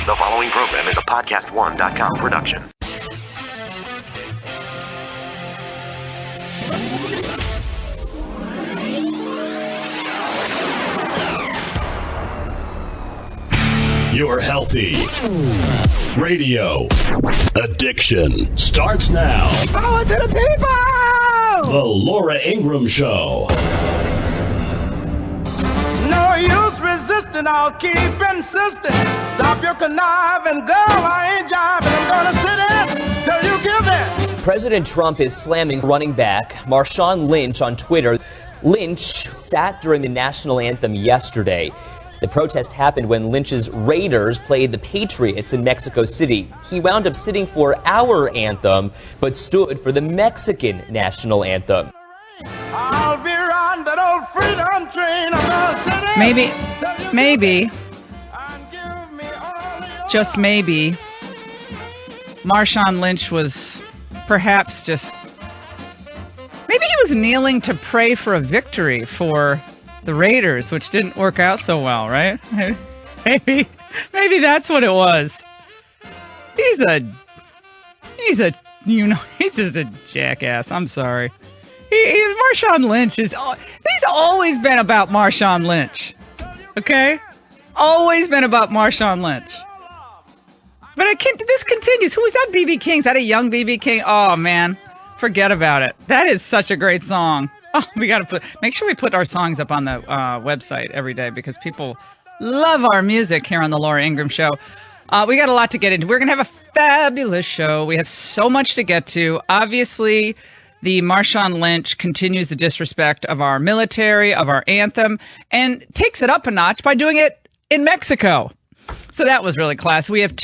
The following program is a podcast1.com production. Your healthy radio addiction starts now. Power to the people! The Laura Ingraham Show. No use resisting, I'll keep insisting. Stop your conniving, girl, I ain't jiving. I'm gonna sit in till you give in. President Trump is slamming running back Marshawn Lynch on Twitter. Lynch sat during the national anthem yesterday. The protest happened when Lynch's Raiders played the Patriots in Mexico City. He wound up sitting for our anthem, but stood for the Mexican national anthem. I'll be riding that old freedom train. I'm gonna sit in Maybe, just maybe, Marshawn Lynch was perhaps maybe he was kneeling to pray for a victory for the Raiders, which didn't work out so well, right? Maybe that's what it was. He's just a jackass. I'm sorry. Marshawn Lynch he's always been about Marshawn Lynch. Okay? Always been about Marshawn Lynch. But this continues. Who is that? B.B. King? Is that a young B.B. King? Oh, man. Forget about it. That is such a great song. Oh, we got to make sure we put our songs up on the website every day because people love our music here on the Laura Ingraham Show. We got a lot to get into. We're going to have a fabulous show. We have so much to get to. Obviously, the Marshawn Lynch continues the disrespect of our military, of our anthem, and takes it up a notch by doing it in Mexico. So that was really class. We have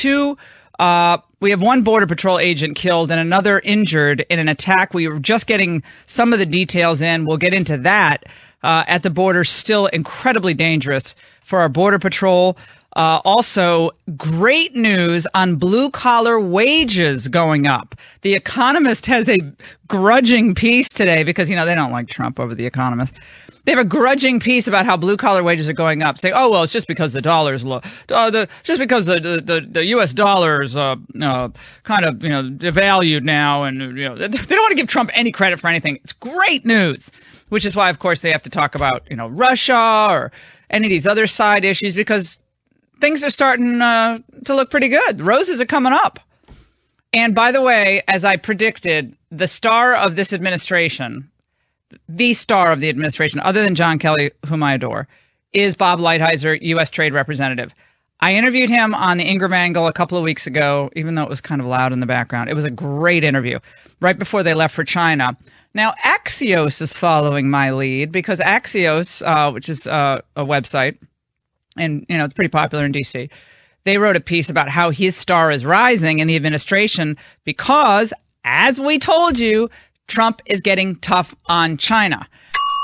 one Border Patrol agent killed and another injured in an attack. We were just getting some of the details in. We'll get into that at the border. Still incredibly dangerous for our Border Patrol. Also, great news on blue-collar wages going up. The Economist has a grudging piece today because, they don't like Trump over The Economist. They have a grudging piece about how blue-collar wages are going up, saying, oh, well, it's just because the dollar's low. Just because the U.S. dollar is kind of, devalued now. And, they don't want to give Trump any credit for anything. It's great news, which is why, of course, they have to talk about, Russia or any of these other side issues because things are starting to look pretty good. The roses are coming up. And by the way, as I predicted, the star of this administration, the star of the administration, other than John Kelly, whom I adore, is Bob Lighthizer, U.S. Trade Representative. I interviewed him on the Ingraham Angle a couple of weeks ago, even though it was kind of loud in the background. It was a great interview, right before they left for China. Now, Axios is following my lead because Axios, which is a website, and, it's pretty popular in D.C., they wrote a piece about how his star is rising in the administration because, as we told you, Trump is getting tough on China.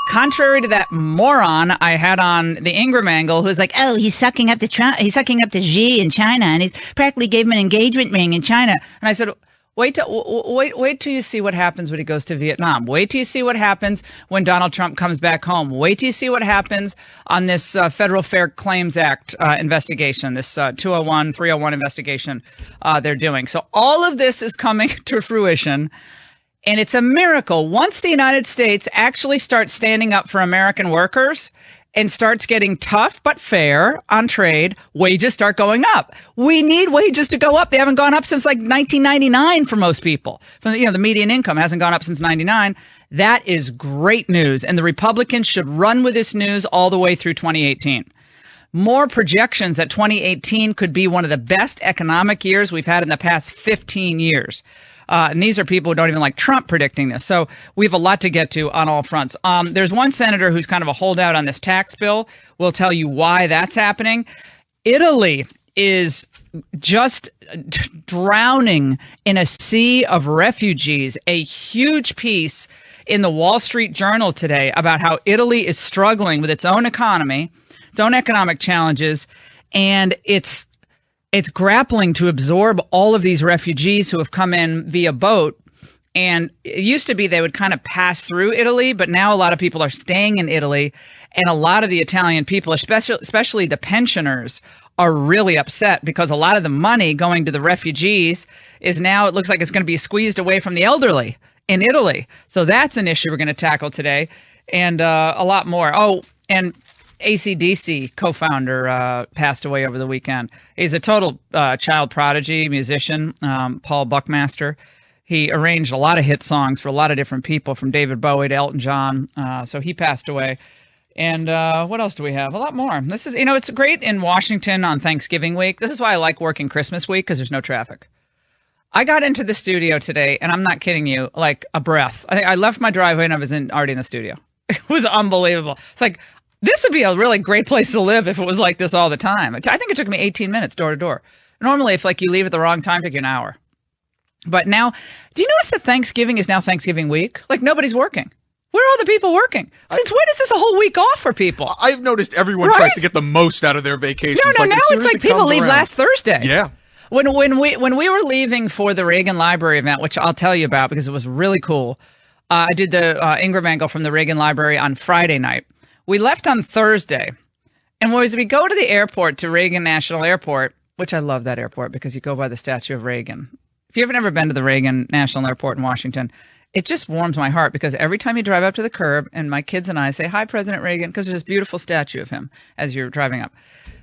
Contrary to that moron I had on the Ingraham Angle, who's like, oh, he's sucking up to Trump, he's sucking up to Xi in China, and he's practically gave him an engagement ring in China. And I said, wait till you see what happens when he goes to Vietnam. Wait till you see what happens when Donald Trump comes back home. Wait till you see what happens on this Federal Fair Claims Act investigation, this 201, 301 investigation they're doing. So all of this is coming to fruition. And it's a miracle. Once the United States actually starts standing up for American workers and starts getting tough but fair on trade, wages start going up. We need wages to go up. They haven't gone up since like 1999 for most people. The median income hasn't gone up since 99. That is great news. And the Republicans should run with this news all the way through 2018. More projections that 2018 could be one of the best economic years we've had in the past 15 years. And these are people who don't even like Trump predicting this. So we have a lot to get to on all fronts. There's one senator who's kind of a holdout on this tax bill. We'll tell you why that's happening. Italy is just drowning in a sea of refugees. A huge piece in the Wall Street Journal today about how Italy is struggling with its own economy, its own economic challenges, and it's grappling to absorb all of these refugees who have come in via boat And it used to be they would kind of pass through Italy, but now a lot of people are staying in Italy. And a lot of the Italian people, especially the pensioners, are really upset because a lot of the money going to the refugees is now, it looks like it's going to be squeezed away from the elderly in Italy. So that's an issue we're going to tackle today, and a lot more. Oh, and AC/DC co-founder passed away over the weekend. He's a total child prodigy, musician, Paul Buckmaster. He arranged a lot of hit songs for a lot of different people, from David Bowie to Elton John. So he passed away. And what else do we have? A lot more. This is, it's great in Washington on Thanksgiving week. This is why I like working Christmas week, because there's no traffic. I got into the studio today, and I'm not kidding you, like a breath. I left my driveway and I was already in the studio. It was unbelievable. It's like, this would be a really great place to live if it was like this all the time. I think it took me 18 minutes door to door. Normally, if you leave at the wrong time, it takes you an hour. But now, do you notice that Thanksgiving is now Thanksgiving week? Like, nobody's working. Where are all the people working? Since when is this a whole week off for people? I've noticed everyone tries to get the most out of their vacations. No, now it's like people leave last Thursday. Yeah. When we were leaving for the Reagan Library event, which I'll tell you about because it was really cool, I did the Ingraham angle from the Reagan Library on Friday night. We left on Thursday, and as we go to the airport, to Reagan National Airport, which I love that airport because you go by the statue of Reagan. If you've never been to the Reagan National Airport in Washington, it just warms my heart because every time you drive up to the curb, and my kids and I say, "Hi, President Reagan," because there's this beautiful statue of him as you're driving up.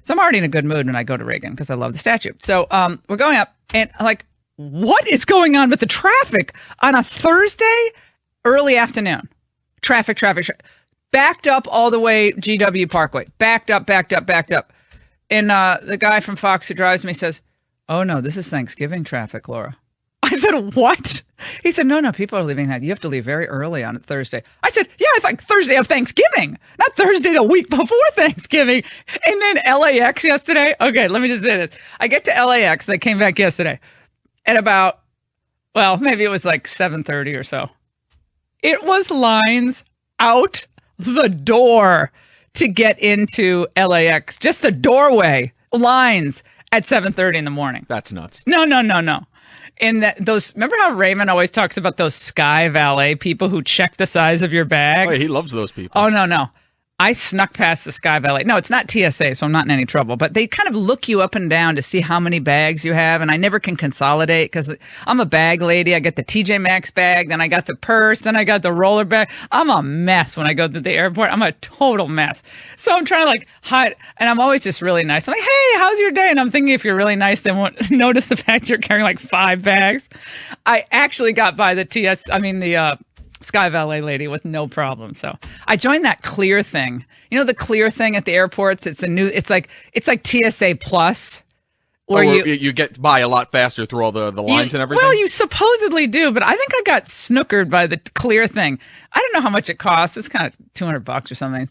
So I'm already in a good mood when I go to Reagan because I love the statue. So we're going up, and I'm like, what is going on with the traffic on a Thursday early afternoon? Traffic. Backed up all the way GW Parkway. Backed up. And the guy from Fox who drives me says, "Oh, no, this is Thanksgiving traffic, Laura." I said, "What?" He said, no, people are leaving that. You have to leave very early on Thursday. I said, yeah, it's like Thursday of Thanksgiving, not Thursday the week before Thanksgiving. And then LAX yesterday. Okay, let me just say this. I get to LAX. I came back yesterday at about, maybe it was like 7:30 or so. It was lines out the door to get into LAX. Just the doorway lines at 7:30 in the morning. That's nuts. No. And remember how Raymond always talks about those Sky Valet people who check the size of your bags? Oh, yeah, he loves those people. Oh, no. I snuck past the Sky Valet. No, it's not TSA, so I'm not in any trouble. But they kind of look you up and down to see how many bags you have. And I never can consolidate because I'm a bag lady. I get the TJ Maxx bag, then I got the purse, then I got the roller bag. I'm a mess when I go to the airport. I'm a total mess. So I'm trying to hide. And I'm always just really nice. I'm like, "Hey, how's your day?" And I'm thinking if you're really nice, they won't notice the fact you're carrying 5 bags. I actually got by the Sky Valet lady with no problem. So I joined that Clear thing. You know the Clear thing at the airports? It's like TSA Plus. Where you get by a lot faster through all the lines and everything? Well, you supposedly do, but I think I got snookered by the Clear thing. I don't know how much it costs. It's kind of $200 or something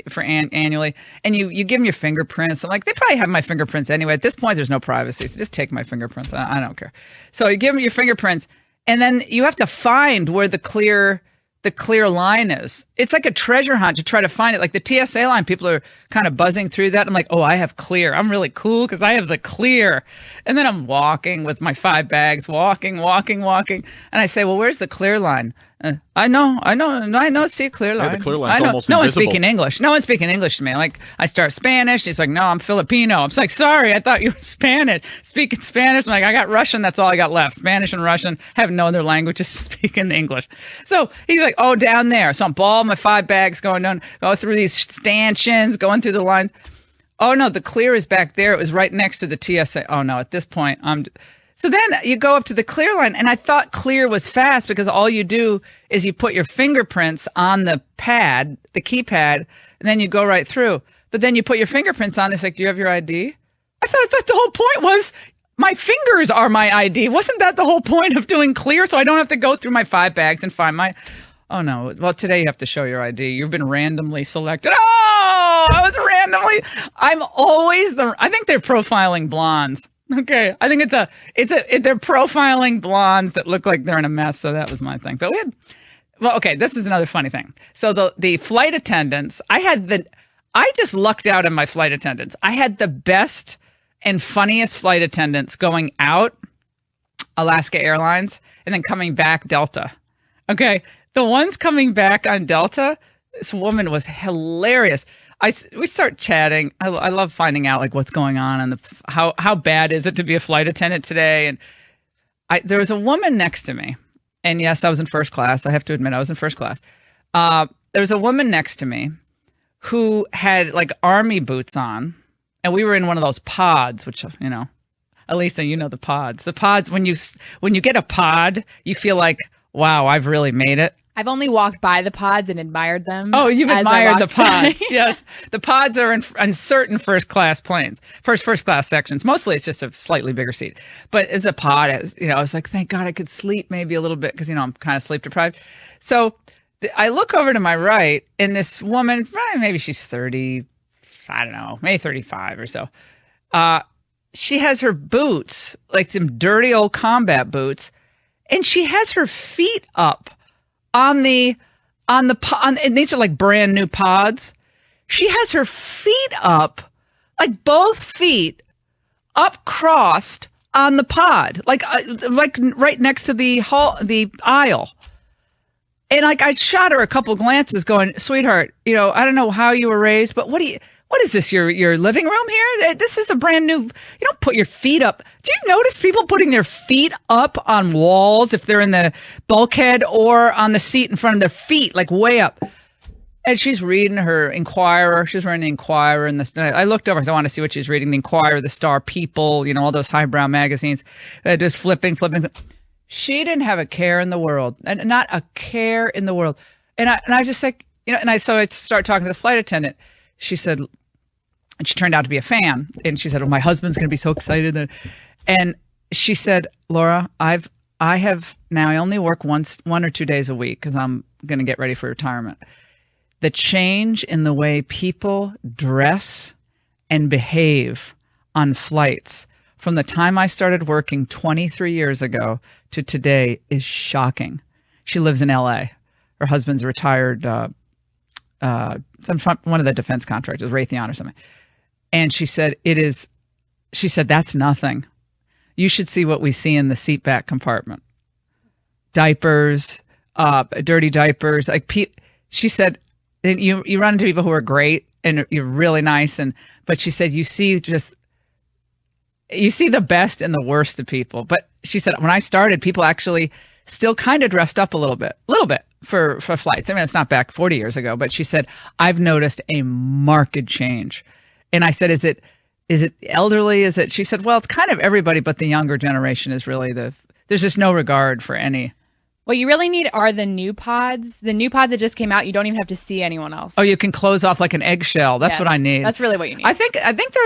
for annually. And you give them your fingerprints. I'm like, they probably have my fingerprints anyway. At this point, there's no privacy, so just take my fingerprints. I don't care. So you give them your fingerprints, and then you have to find where the clear line is. It's like a treasure hunt to try to find it. Like the TSA line, people are kind of buzzing through that. I'm like, oh, I have Clear. I'm really cool because I have the Clear. And then I'm walking with my 5 bags, walking. And I say, well, where's the Clear line? I know. See a Clear line. Yeah, the Clear line's almost no invisible. One's speaking English. No one's speaking English to me. Like, I start Spanish. He's like, no, I'm Filipino. I'm like, sorry, I thought you were Spanish. Speaking Spanish. I'm like, I got Russian. That's all I got left. Spanish and Russian. Have no other languages to speak in English. So he's like, oh, down there. So I'm balling my 5 bags, go through these stanchions, going through the lines. Oh, no, the Clear is back there. It was right next to the TSA. Oh, no, at this point, So then you go up to the Clear line, and I thought Clear was fast because all you do is you put your fingerprints on the pad, the keypad, and then you go right through. But then you put your fingerprints on. It's like, do you have your ID? I thought the whole point was my fingers are my ID. Wasn't that the whole point of doing Clear? So I don't have to go through my 5 bags and find my... Oh, no. Well, today you have to show your ID. You've been randomly selected. Oh, I was randomly... I'm always I think they're profiling blondes. Okay, I think they're profiling blondes that look like they're in a mess, so that was my thing. But this is another funny thing. So the flight attendants, I just lucked out in my flight attendants. I had the best and funniest flight attendants going out, Alaska Airlines, and then coming back, Delta. Okay. The ones coming back on Delta, this woman was hilarious. We start chatting. I love finding out like what's going on and how bad is it to be a flight attendant today. And there was a woman next to me, and yes, I was in first class. I have to admit, I was in first class. There was a woman next to me who had like army boots on, and we were in one of those pods, which Elisa, you know the pods. The pods, when you get a pod, you feel like, wow, I've really made it. I've only walked by the pods and admired them. Oh, you've admired the pods. by. Yes. The pods are in certain first class planes, first class sections. Mostly it's just a slightly bigger seat. But as a pod, I was like, thank God I could sleep maybe a little bit because, I'm kind of sleep deprived. So I look over to my right, and this woman, maybe she's 30, I don't know, maybe 35 or so. She has her boots, like some dirty old combat boots, and she has her feet up on these are like brand new pods. She has her feet up, like both feet up crossed on the pod, like right next to the aisle. And like I shot her a couple glances going, sweetheart, I don't know how you were raised, but what is this, your living room here? This is a brand new, you don't put your feet up. Do you notice people putting their feet up on walls if they're in the bulkhead or on the seat in front of their feet, like way up? And she's reading her Inquirer. She's reading the Inquirer. And I looked over because I want to see what she's reading. The Inquirer, the Star, People, all those highbrow magazines. Just flipping. She didn't have a care in the world. And not a care in the world. And I just like, so I start talking to the flight attendant. She said, and she turned out to be a fan. And she said, "Oh, my husband's going to be so excited." And she said, "Laura, I only work one or 2 days a week because I'm going to get ready for retirement. The change in the way people dress and behave on flights from the time I started working 23 years ago to today is shocking." She lives in L.A. Her husband's retired, one of the defense contractors, Raytheon or something. And she said, that's nothing. You should see what we see in the seat back compartment. Diapers, dirty diapers. She said, you run into people who are great and you're really nice. But she said, you see the best and the worst of people. But she said, when I started, people actually still kind of dressed up a little bit for flights. I mean, it's not back 40 years ago, but she said, I've noticed a marked change. And I said, is it elderly? She said, well, it's kind of everybody, but the younger generation is really there's just no regard for any. What you really need are the new pods. The new pods that just came out, you don't even have to see anyone else. Oh, you can close off like an eggshell. That's what I need. That's really what you need. I think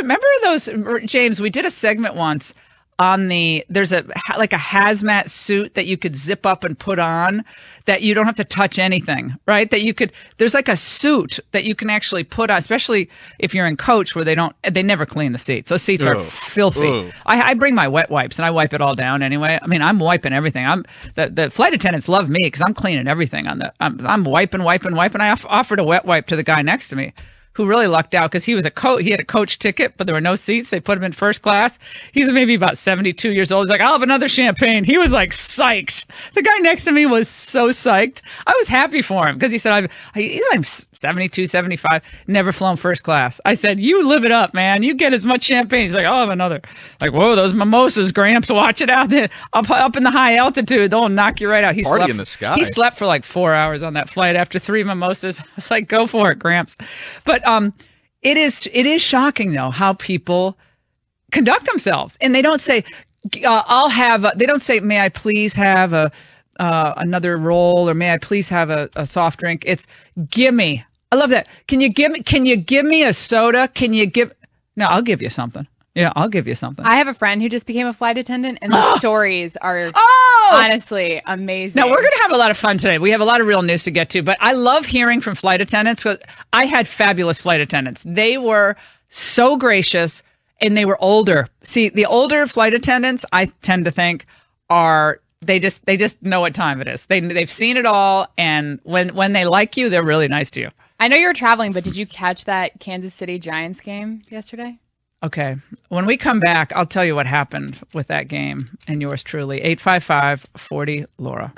remember those, James, we did a segment once on there's a hazmat suit that you could zip up and put on that you don't have to touch anything, right? There's like a suit that you can actually put on, especially if you're in coach where they never clean the seats. Those seats are filthy. I bring my wet wipes and I wipe it all down anyway. I mean, I'm wiping everything. The flight attendants love me because I'm cleaning everything I'm wiping. I offered a wet wipe to the guy next to me, who really lucked out because he had a coach ticket, but there were no seats. They put him in first class. He's maybe about 72 years old. He's like, I'll have another champagne. He was like psyched. The guy next to me was so psyched. I was happy for him because he said, he's like 72, 75, never flown first class. I said, you live it up, man. You get as much champagne. He's like, I'll have another. Like, whoa, those mimosas, Gramps, watch it out there. Up in the high altitude, they'll knock you right out. Party in the sky. He slept for like 4 hours on that flight after 3 mimosas. I was like, go for it, Gramps. But it is shocking though how people conduct themselves, and they don't say, they don't say, may I please have another roll, or may I please have a soft drink. It's gimme. I love that. Can you give me a soda? No, I'll give you something. Yeah, I'll give you something. I have a friend who just became a flight attendant, and the stories are honestly amazing. Now, we're going to have a lot of fun today. We have a lot of real news to get to, but I love hearing from flight attendants because I had fabulous flight attendants. They were so gracious, and they were older. See, the older flight attendants, I tend to think, they just know what time it is. They've seen it all, and when they like you, they're really nice to you. I know you were traveling, but did you catch that Kansas City Giants game yesterday? Okay. When we come back, I'll tell you what happened with that game and yours truly. 855-40-LAURA.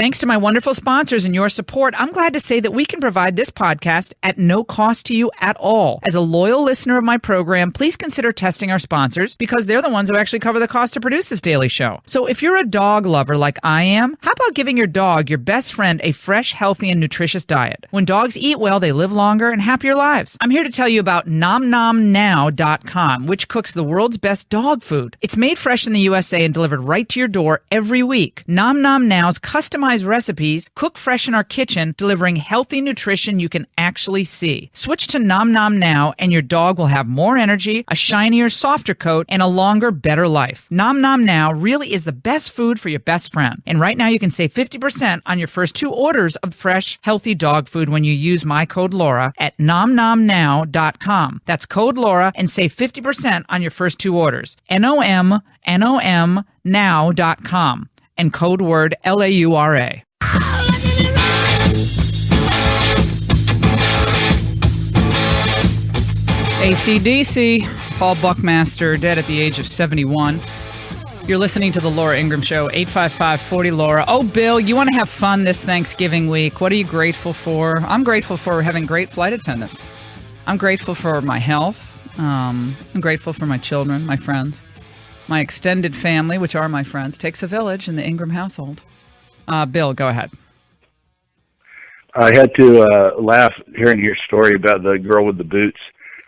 Thanks to my wonderful sponsors and your support, I'm glad to say that we can provide this podcast at no cost to you at all. As a loyal listener of my program, please consider testing our sponsors because they're the ones who actually cover the cost to produce this daily show. So if you're a dog lover like I am, how about giving your dog, your best friend, a fresh, healthy, and nutritious diet? When dogs eat well, they live longer and happier lives. I'm here to tell you about NomNomNow.com, which cooks the world's best dog food. It's made fresh in the USA and delivered right to your door every week. Nom Nom Now's customized recipes cook fresh in our kitchen, delivering healthy nutrition you can actually see. Switch to Nom Nom Now and your dog will have more energy, a shinier, softer coat, and a longer, better life. Nom Nom Now really is the best food for your best friend. And right now you can save 50% on your first 2 orders of fresh, healthy dog food when you use my code Laura at NomNomNow.com. That's code Laura and save 50% on your first 2 orders. NomNom now.com and code word LAURA. AC/DC, Paul Buckmaster, dead at the age of 71. You're listening to the Laura Ingraham Show, 855-40-LAURA. Oh, Bill, you want to have fun this Thanksgiving week. What are you grateful for? I'm grateful for having great flight attendants. I'm grateful for my health. I'm grateful for my children, my friends. My extended family, which are my friends. Takes a village in the Ingraham household. Bill, go ahead. I had to laugh hearing your story about the girl with the boots.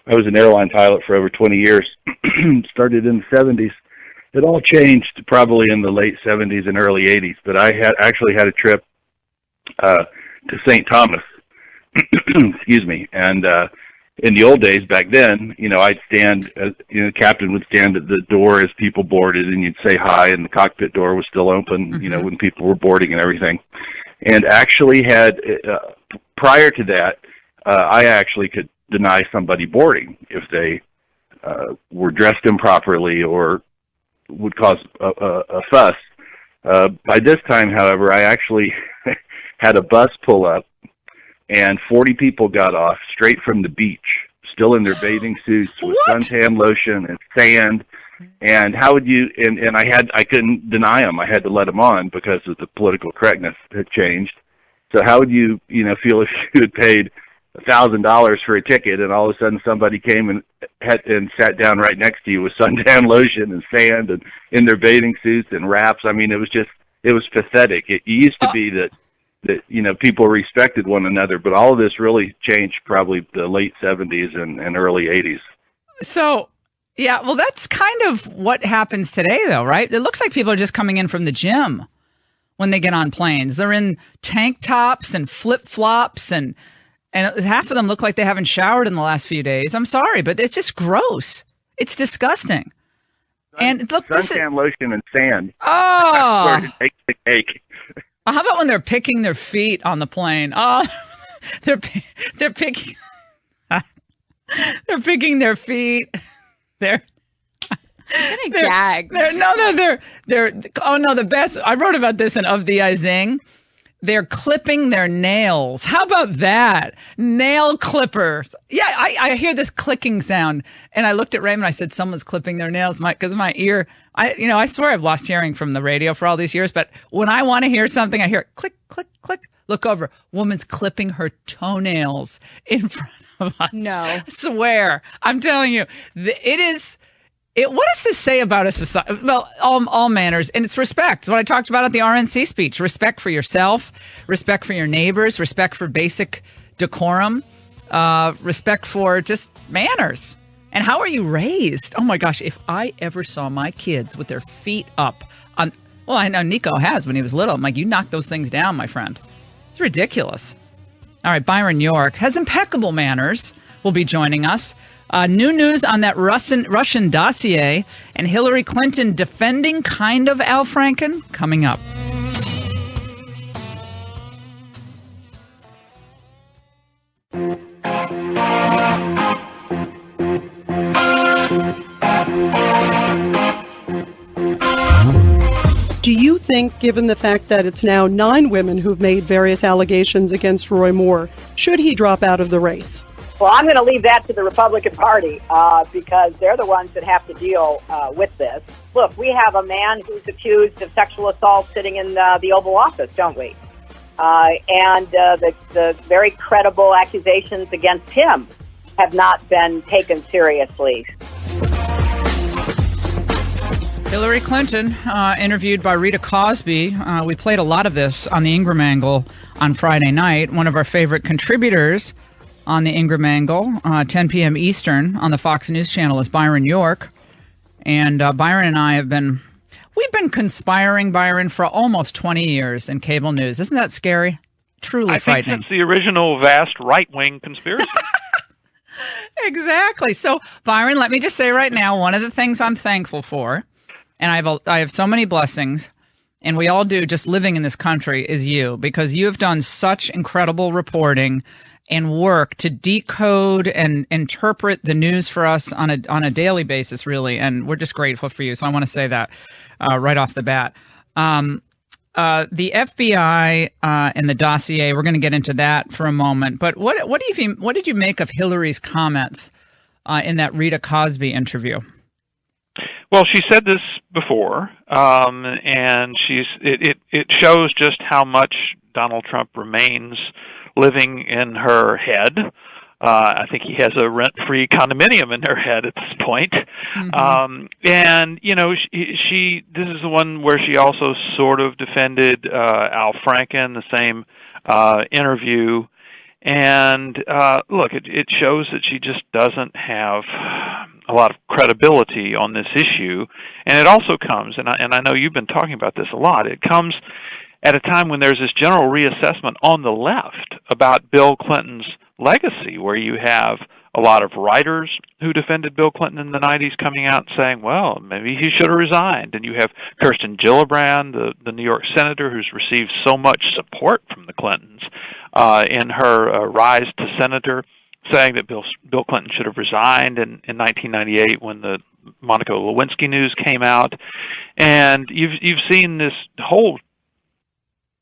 I was an airline pilot for over 20 years. Started in the 70s. It all changed probably in the late 70s and early 80s, but I actually had a trip to St. Thomas. Excuse me. And in the old days back then, I'd stand, the captain would stand at the door as people boarded, and you'd say hi, and the cockpit door was still open, when people were boarding and everything. And actually had, prior to that, I actually could deny somebody boarding if they were dressed improperly or would cause a fuss. By this time, however, I actually had a bus pull up, and 40 people got off straight from the beach, still in their bathing suits with suntan lotion and sand. And how would you? And I couldn't deny them. I had to let them on because of the political correctness had changed. So how would you, feel if you had paid $1,000 for a ticket, and all of a sudden somebody came and sat down right next to you with suntan lotion and sand and in their bathing suits and wraps? I mean, it was pathetic. It used to be that people respected one another, but all of this really changed probably the late 70s and early 80s. So, yeah, well, that's kind of what happens today, though, right? It looks like people are just coming in from the gym when they get on planes. They're in tank tops and flip-flops, and half of them look like they haven't showered in the last few days. I'm sorry, but it's just gross. It's disgusting. And look, suntan lotion and sand. Oh, where to take the cake. How about when they're picking their feet on the plane? Oh, they're picking they're picking their feet. They're gag. The best. I wrote about this in Of the Izing. They're clipping their nails. How about that? Nail clippers. Yeah, I hear this clicking sound, and I looked at Raymond. I said, someone's clipping their nails because my ear. I swear I've lost hearing from the radio for all these years, but when I want to hear something, I hear it click, click, click. Look over. Woman's clipping her toenails in front of us. No. I swear. I'm telling you, it is. What does this say about a society? Well, all manners, and it's respect. It's what I talked about at the RNC speech. Respect for yourself, respect for your neighbors, respect for basic decorum, respect for just manners. And how are you raised? Oh, my gosh, if I ever saw my kids with their feet up on – well, I know Nico has when he was little. I'm like, you knock those things down, my friend. It's ridiculous. All right, Byron York has impeccable manners. Will be joining us. New news on that Russian dossier and Hillary Clinton defending kind of Al Franken coming up. Do you think, given the fact that it's now 9 women who've made various allegations against Roy Moore, should he drop out of the race? Well, I'm going to leave that to the Republican Party because they're the ones that have to deal with this. Look, we have a man who's accused of sexual assault sitting in the Oval Office, don't we? and the very credible accusations against him have not been taken seriously. Hillary Clinton, interviewed by Rita Cosby. We played a lot of this on the Ingraham Angle on Friday night. One of our favorite contributors on the Ingraham Angle, 10 p.m. Eastern on the Fox News Channel is Byron York. And Byron and I we've been conspiring, Byron, for almost 20 years in cable news. Isn't that scary? Truly frightening. I think since the original vast right-wing conspiracy. Exactly. So, Byron, let me just say right now, one of the things I'm thankful for, and I have so many blessings, and we all do just living in this country, is you, because you have done such incredible reporting and work to decode and interpret the news for us on a daily basis, really, and we're just grateful for you. So I want to say that right off the bat. The FBI and the dossier, we're going to get into that for a moment. But what did you make of Hillary's comments in that Rita Cosby interview? Well, she said this before, and it shows just how much Donald Trump remains living in her head. I think he has a rent-free condominium in her head at this point. Mm-hmm. And, you know, she this is the one where she also sort of defended Al Franken, the same interview. And, look, it shows that she just doesn't have a lot of credibility on this issue. And it also comes, and I know you've been talking about this a lot, it comes at a time when there's this general reassessment on the left about Bill Clinton's legacy, where you have a lot of writers who defended Bill Clinton in the 90s coming out saying, well, maybe he should have resigned. And you have Kirsten Gillibrand, the New York senator who's received so much support from the Clintons in her rise to senator, saying that Bill Clinton should have resigned in 1998 when the Monica Lewinsky news came out. And you've seen this whole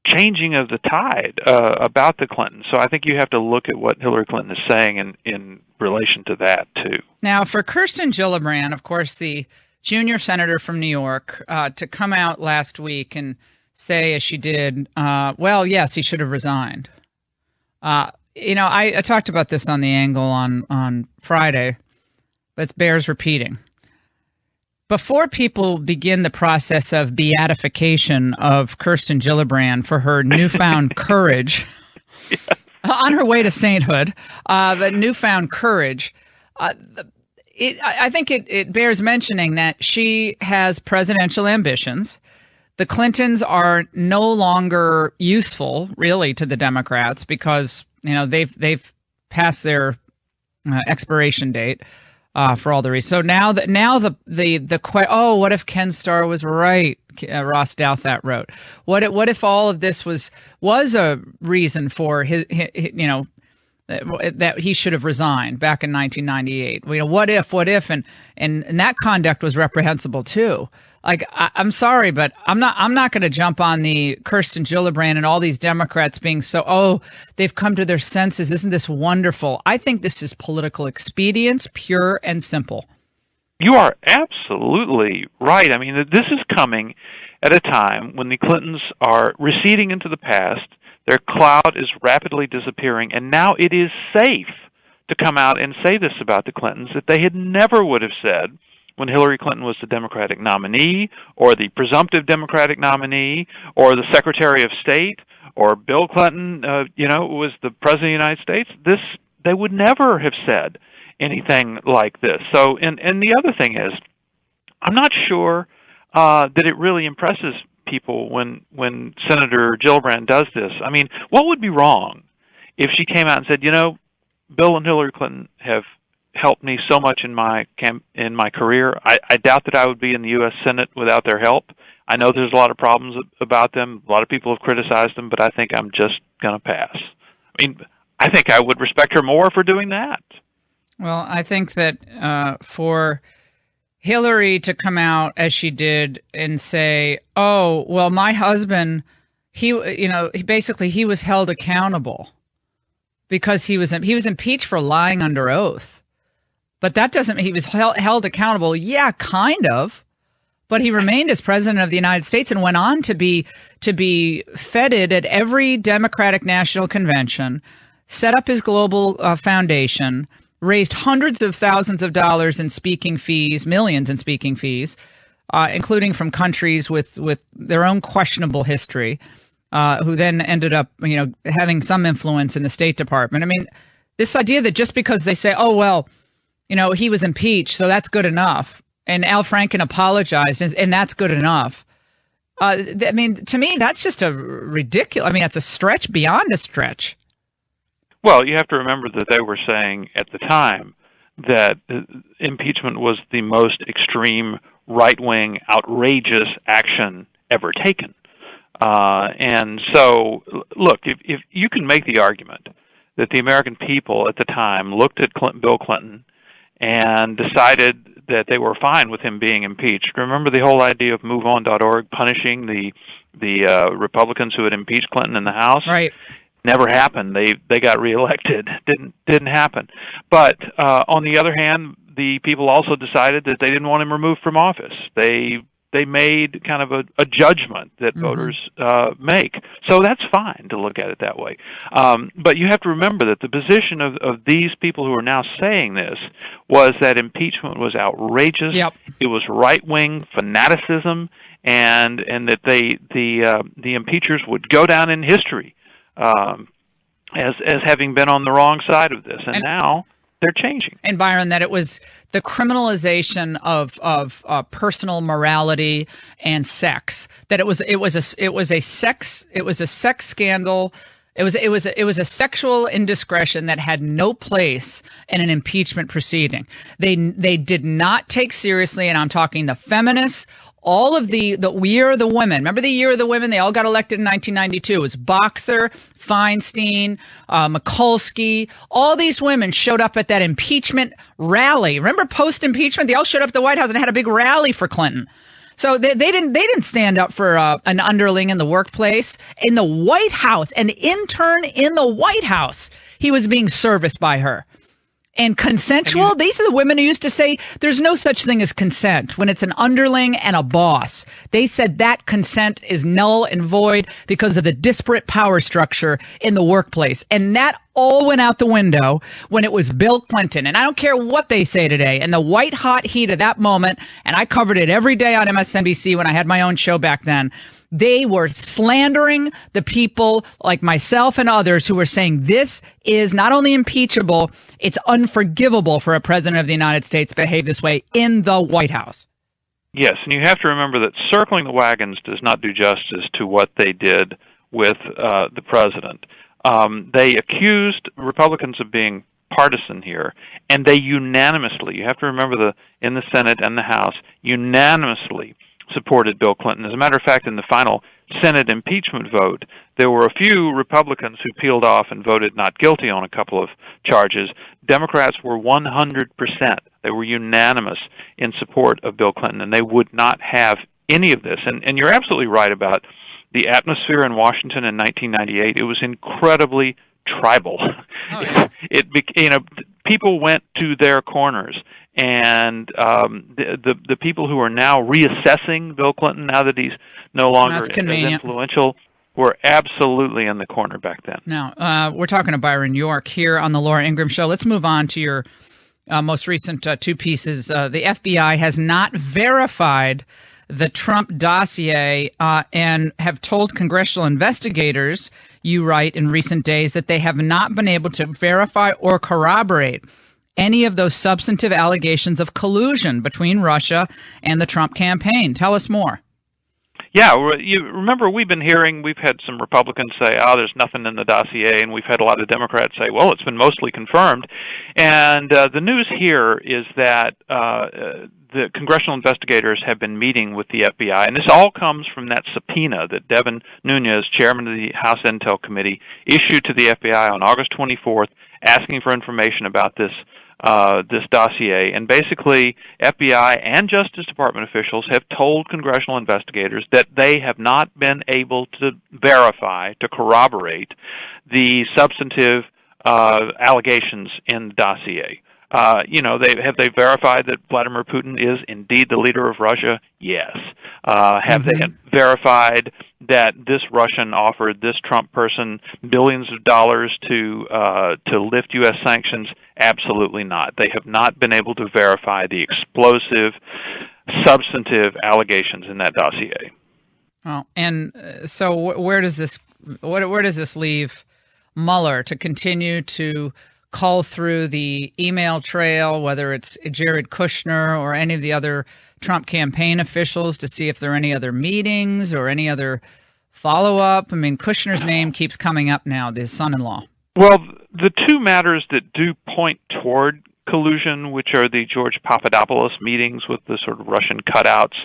changing of the tide about the Clintons. So I think you have to look at what Hillary Clinton is saying in relation to that, too. Now, for Kirsten Gillibrand, of course, the junior senator from New York, to come out last week and say, as she did, well, yes, he should have resigned. You know, I talked about this on the Angle on Friday, but it bears repeating. Before people begin the process of beatification of Kirsten Gillibrand for her newfound courage on her way to sainthood, but newfound courage, I think it bears mentioning that she has presidential ambitions. The Clintons are no longer useful, really, to the Democrats because they've passed their expiration date. For all the reasons. So now what if Ken Starr was right? Ross Douthat wrote. What if all of this was a reason for his that he should have resigned back in 1998? What if, and that conduct was reprehensible too. Like, I'm sorry, but I'm not going to jump on the Kirsten Gillibrand and all these Democrats being they've come to their senses. Isn't this wonderful? I think this is political expedience, pure and simple. You are absolutely right. I mean, this is coming at a time when the Clintons are receding into the past. Their cloud is rapidly disappearing, and now it is safe to come out and say this about the Clintons that they had never would have said when Hillary Clinton was the Democratic nominee, or the presumptive Democratic nominee, or the Secretary of State, or Bill Clinton, was the President of the United States. They would never have said anything like this. So, and the other thing is, I'm not sure that it really impresses people when Senator Gillibrand does this. I mean, what would be wrong if she came out and said, Bill and Hillary Clinton have helped me so much in my career. I doubt that I would be in the U.S. Senate without their help. I know there's a lot of problems about them. A lot of people have criticized them, but I think I'm just going to pass. I mean, I think I would respect her more for doing that. Well, I think that for Hillary to come out as she did and say, "Oh, well, my husband, he was held accountable because he was impeached for lying under oath." But that doesn't mean he was held accountable. Yeah, kind of. but he remained as president of the United States and went on to be feted at every Democratic National Convention, set up his global foundation, raised hundreds of thousands of dollars in speaking fees, millions in speaking fees, including from countries with their own questionable history, who then ended up, having some influence in the State Department. I mean, this idea that just because they say, oh, well, he was impeached, so that's good enough, and Al Franken apologized, and that's good enough. I mean, to me, that's just a ridiculous. I mean, that's a stretch beyond a stretch. Well, you have to remember that they were saying at the time that impeachment was the most extreme, right-wing, outrageous action ever taken. And so, look, if you can make the argument that the American people at the time looked at Bill Clinton and decided that they were fine with him being impeached. Remember the whole idea of MoveOn.org punishing the Republicans who had impeached Clinton in the House? Right. Never happened. They got reelected. Didn't happen. But on the other hand, the people also decided that they didn't want him removed from office. They made kind of a judgment that voters make. So that's fine to look at it that way. But you have to remember that the position of these people who are now saying this was that impeachment was outrageous. Yep. It was right-wing fanaticism, and that the impeachers would go down in history as having been on the wrong side of this. And now they're changing. And Byron, that it was the criminalization of personal morality and sex. That it was a sex scandal. It was a sexual indiscretion that had no place in an impeachment proceeding. They did not take seriously, and I'm talking the feminists. All of the Year of the Women. Remember the Year of the Women? They all got elected in 1992. It was Boxer, Feinstein, Mikulski. All these women showed up at that impeachment rally. Remember post-impeachment? They all showed up at the White House and had a big rally for Clinton. So they didn't stand up for an underling in the workplace. In the White House, an intern in the White House, he was being serviced by her. And consensual, these are the women who used to say there's no such thing as consent when it's an underling and a boss. They said that consent is null and void because of the disparate power structure in the workplace. And that all went out the window when it was Bill Clinton. And I don't care what they say today. In the white hot heat of that moment, and I covered it every day on MSNBC when I had my own show back then, they were slandering the people like myself and others who were saying this is not only impeachable, it's unforgivable for a president of the United States to behave this way in the White House. Yes, and you have to remember that circling the wagons does not do justice to what they did with the president. They accused Republicans of being partisan here, and they unanimously, you have to remember in the Senate and the House, unanimously supported Bill Clinton. As a matter of fact, in the final Senate impeachment vote, there were a few Republicans who peeled off and voted not guilty on a couple of charges. Democrats were 100%. They were unanimous in support of Bill Clinton, and they would not have any of this. And you're absolutely right about the atmosphere in Washington in 1998. It was incredibly tribal. Oh, yeah. People went to their corners. And the people who are now reassessing Bill Clinton now that he's no longer as influential were absolutely in the corner back then. Now, we're talking to Byron York here on the Laura Ingraham Show. Let's move on to your most recent two pieces. The FBI has not verified the Trump dossier and have told congressional investigators, you write in recent days, that they have not been able to verify or corroborate any of those substantive allegations of collusion between Russia and the Trump campaign. Tell us more. Yeah, you remember we've had some Republicans say, there's nothing in the dossier, and we've had a lot of Democrats say, well, it's been mostly confirmed. And the news here is that the congressional investigators have been meeting with the FBI, and this all comes from that subpoena that Devin Nunes, chairman of the House Intel Committee, issued to the FBI on August 24th, asking for information about this dossier. And basically, FBI and Justice Department officials have told congressional investigators that they have not been able to verify, to corroborate the substantive allegations in the dossier. Have they verified that Vladimir Putin is indeed the leader of Russia? Yes. Have they verified that this Russian offered this Trump person billions of dollars to lift U.S. sanctions? Absolutely not. They have not been able to verify the explosive, substantive allegations in that dossier. Oh, and so where does this leave Mueller to continue to cull through the email trail, whether it's Jared Kushner or any of the other Trump campaign officials, to see if there are any other meetings or any other follow-up? I mean, Kushner's name keeps coming up now, his son-in-law. Well, the two matters that do point toward collusion, which are the George Papadopoulos meetings with the sort of Russian cutouts,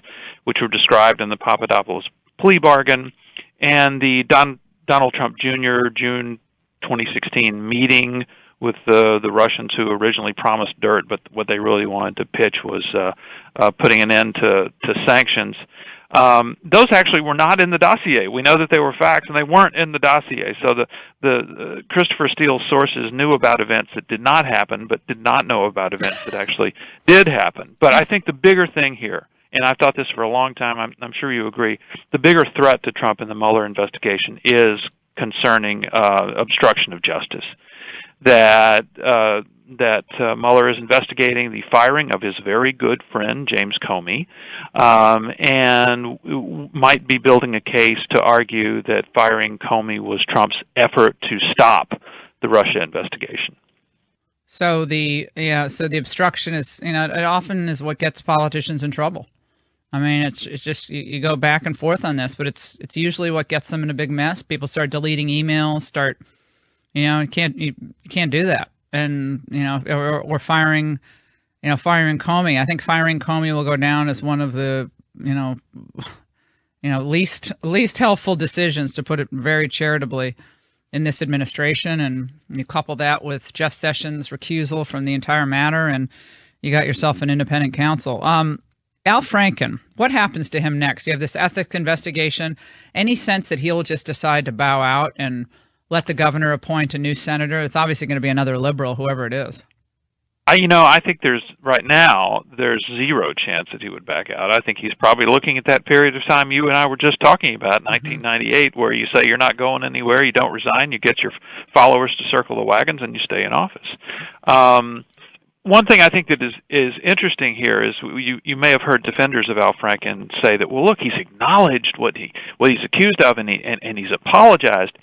which were described in the Papadopoulos plea bargain, and the Donald Trump Jr. June 2016 meeting with the Russians who originally promised dirt, but what they really wanted to pitch was putting an end to sanctions. Those actually were not in the dossier. We know that they were facts, and they weren't in the dossier. So the Christopher Steele's sources knew about events that did not happen, but did not know about events that actually did happen. But I think the bigger thing here, and I've thought this for a long time, I'm sure you agree, the bigger threat to Trump in the Mueller investigation is concerning obstruction of justice. That Mueller is investigating the firing of his very good friend James Comey, and might be building a case to argue that firing Comey was Trump's effort to stop the Russia investigation. So the obstruction is, it often is what gets politicians in trouble. I mean, it's just you go back and forth on this, but it's usually what gets them in a big mess. People start deleting emails, you can't do that. And, or firing Comey. I think firing Comey will go down as one of the, least helpful decisions, to put it very charitably, in this administration. And you couple that with Jeff Sessions' recusal from the entire matter, and you got yourself an independent counsel. Al Franken, what happens to him next? You have this ethics investigation. Any sense that he'll just decide to bow out and let the governor appoint a new senator? It's obviously going to be another liberal, whoever it is. I think there's zero chance that he would back out. I think he's probably looking at that period of time you and I were just talking about, 1998, where you say you're not going anywhere, you don't resign, you get your followers to circle the wagons, and you stay in office. One thing I think that is interesting here is you may have heard defenders of Al Franken say that, well, look, he's acknowledged what he's accused of, and he's apologized.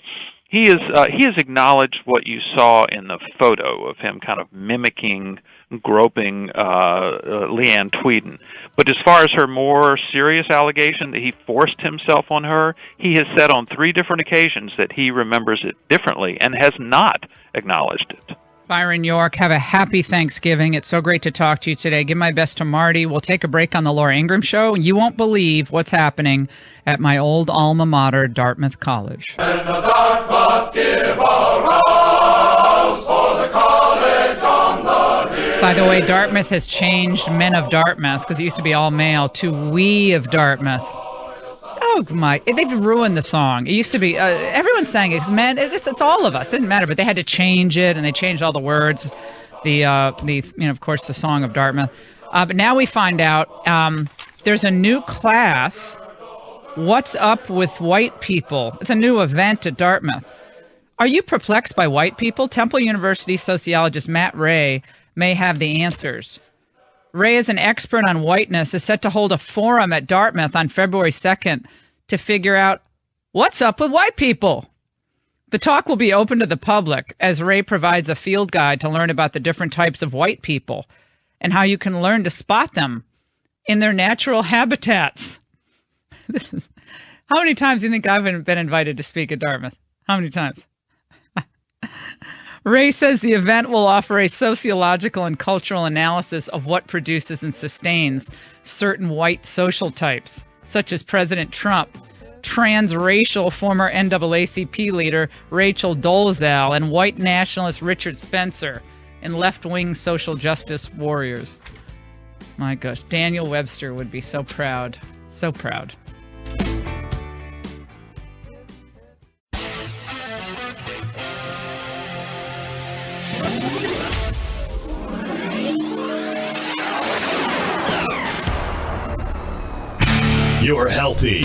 He has acknowledged what you saw in the photo of him kind of mimicking, groping Leanne Tweeden. But as far as her more serious allegation that he forced himself on her, he has said on 3 different occasions that he remembers it differently and has not acknowledged it. Byron York, have a happy Thanksgiving. It's so great to talk to you today. Give my best to Marty. We'll take a break on the Laura Ingraham Show, and you won't believe what's happening at my old alma mater, Dartmouth College. In the Dartmouth, give a rouse for the college on the hill. By the way, Dartmouth has changed Men of Dartmouth, because it used to be all male, to We of Dartmouth. Oh my! They've ruined the song. It used to be everyone sang it. Man, it's all of us. It didn't matter, but they had to change it, and they changed all the words. Of course, the song of Dartmouth. But now we find out there's a new class. What's up with white people? It's a new event at Dartmouth. Are you perplexed by white people? Temple University sociologist Matt Ray may have the answers. Ray is an expert on whiteness, is set to hold a forum at Dartmouth on February 2nd to figure out what's up with white people. The talk will be open to the public as Ray provides a field guide to learn about the different types of white people and how you can learn to spot them in their natural habitats. How many times do you think I've been invited to speak at Dartmouth? How many times? Ray says the event will offer a sociological and cultural analysis of what produces and sustains certain white social types, such as President Trump, transracial former NAACP leader Rachel Dolezal, and white nationalist Richard Spencer, and left-wing social justice warriors. My gosh, Daniel Webster would be so proud. So proud. Your healthy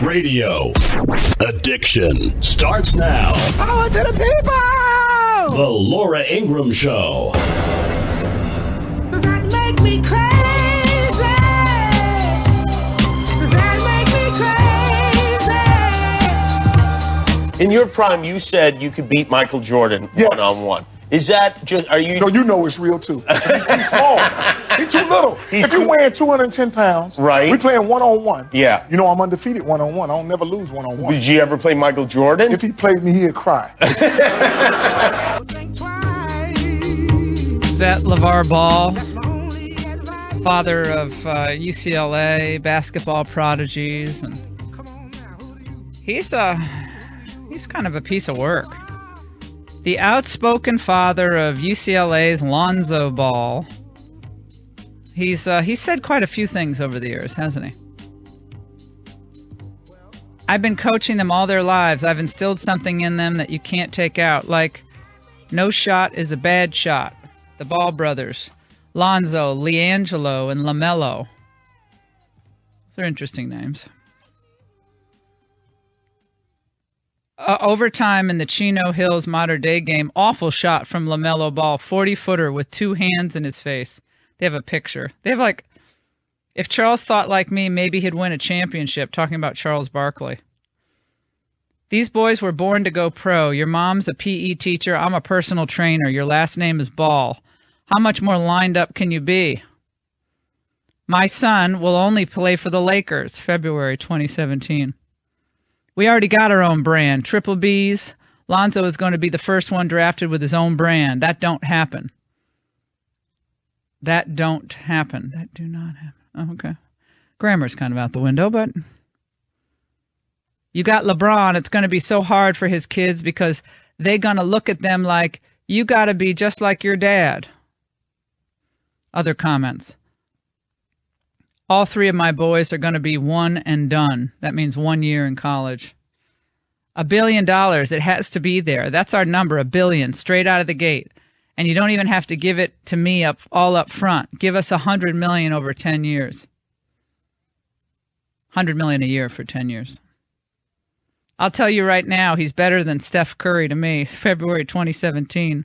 radio addiction starts now. Power to the people! The Laura Ingraham Show. Does that make me crazy? Does that make me crazy? In your prime, you said you could beat Michael Jordan one-on-one. Is that just, are you... No, you know it's real, too. He's too small. He's too little. If you're weighing 210 pounds, right? We playing one-on-one. Yeah. You know I'm undefeated one-on-one. I don't never lose one-on-one. Did you ever play Michael Jordan? If he played me, he'd cry. Is that LeVar Ball, father of UCLA basketball prodigies, and he's kind of a piece of work. The outspoken father of UCLA's Lonzo Ball. He's said quite a few things over the years, hasn't he? I've been coaching them all their lives. I've instilled something in them that you can't take out, like no shot is a bad shot. The Ball brothers, Lonzo, LiAngelo, and LaMelo. Those are interesting names. Overtime in the Chino Hills Modern Day game, awful shot from LaMelo Ball, 40-footer with two hands in his face. They have a picture. They have like, if Charles thought like me, maybe he'd win a championship, talking about Charles Barkley. These boys were born to go pro. Your mom's a PE teacher. I'm a personal trainer. Your last name is Ball. How much more lined up can you be? My son will only play for the Lakers, February 2017. We already got our own brand, Triple B's. Lonzo is going to be the first one drafted with his own brand. That don't happen. That don't happen. That do not happen. Oh, okay. Grammar's kind of out the window, but you got LeBron. It's going to be so hard for his kids because they're going to look at them like, you got to be just like your dad. Other comments. All three of my boys are going to be one and done. That means 1 year in college. $1 billion. It has to be there. That's our number, $1 billion, straight out of the gate. And you don't even have to give it to me all up front. Give us $100 million over 10 years. $100 million a year for 10 years. I'll tell you right now, he's better than Steph Curry to me. It's February 2017.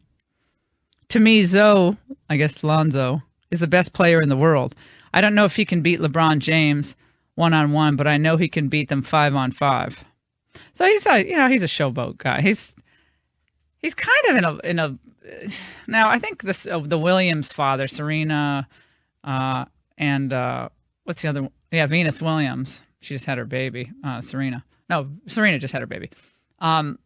To me, Zoe, I guess Lonzo, is the best player in the world. I don't know if he can beat LeBron James one-on-one, but I know he can beat them 5-on-5. So he's a showboat guy. He's kind of in a now I think the Williams father, Serena, and what's the other one? Yeah, Venus Williams. She just had her baby. Serena just had her baby. That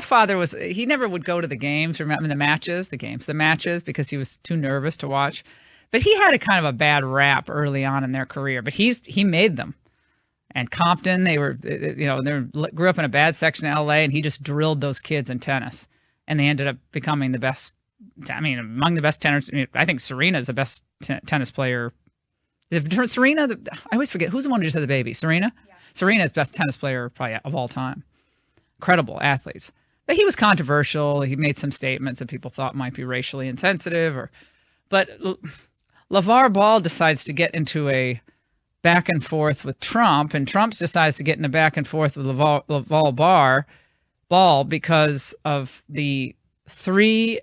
father he never would go to the games, the matches, because he was too nervous to watch. But he had a kind of a bad rap early on in their career. But he made them. And Compton, they grew up in a bad section of L.A., and he just drilled those kids in tennis. And they ended up becoming the best. Among the best tennis. I think Serena's the best tennis player. Serena, I always forget who's the one who just had the baby. Serena. Yeah. Serena's the best tennis player probably of all time. Incredible athletes. But he was controversial. He made some statements that people thought might be racially insensitive, but LeVar Ball decides to get into a back and forth with Trump, and Trump decides to get in a back and forth with LeVar Ball because of the 3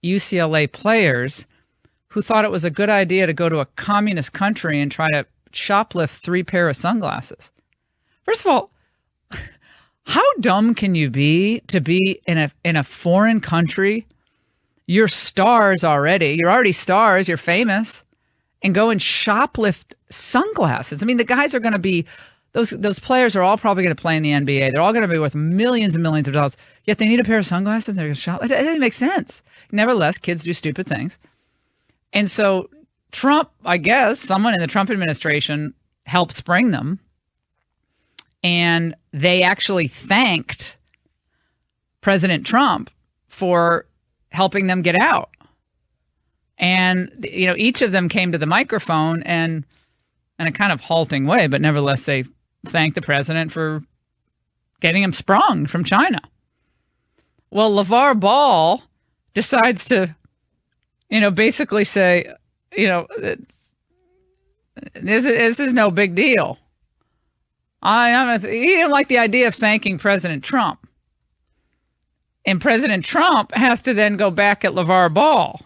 UCLA players who thought it was a good idea to go to a communist country and try to shoplift 3 pair of sunglasses. First of all, how dumb can you be to be in a foreign country? You're stars already. You're already stars. You're famous. And go and shoplift sunglasses. I mean, the guys are going to be those players are all probably going to play in the NBA. They're all going to be worth millions and millions of dollars. Yet they need a pair of sunglasses and they're going to shop. It doesn't make sense. Nevertheless, kids do stupid things. And so Trump, I guess, someone in the Trump administration helped spring them. And they actually thanked President Trump for helping them get out. And, each of them came to the microphone and in a kind of halting way, but nevertheless, they thanked the president for getting him sprung from China. Well, LeVar Ball decides to, basically say, This is no big deal. He didn't like the idea of thanking President Trump. And President Trump has to then go back at LeVar Ball.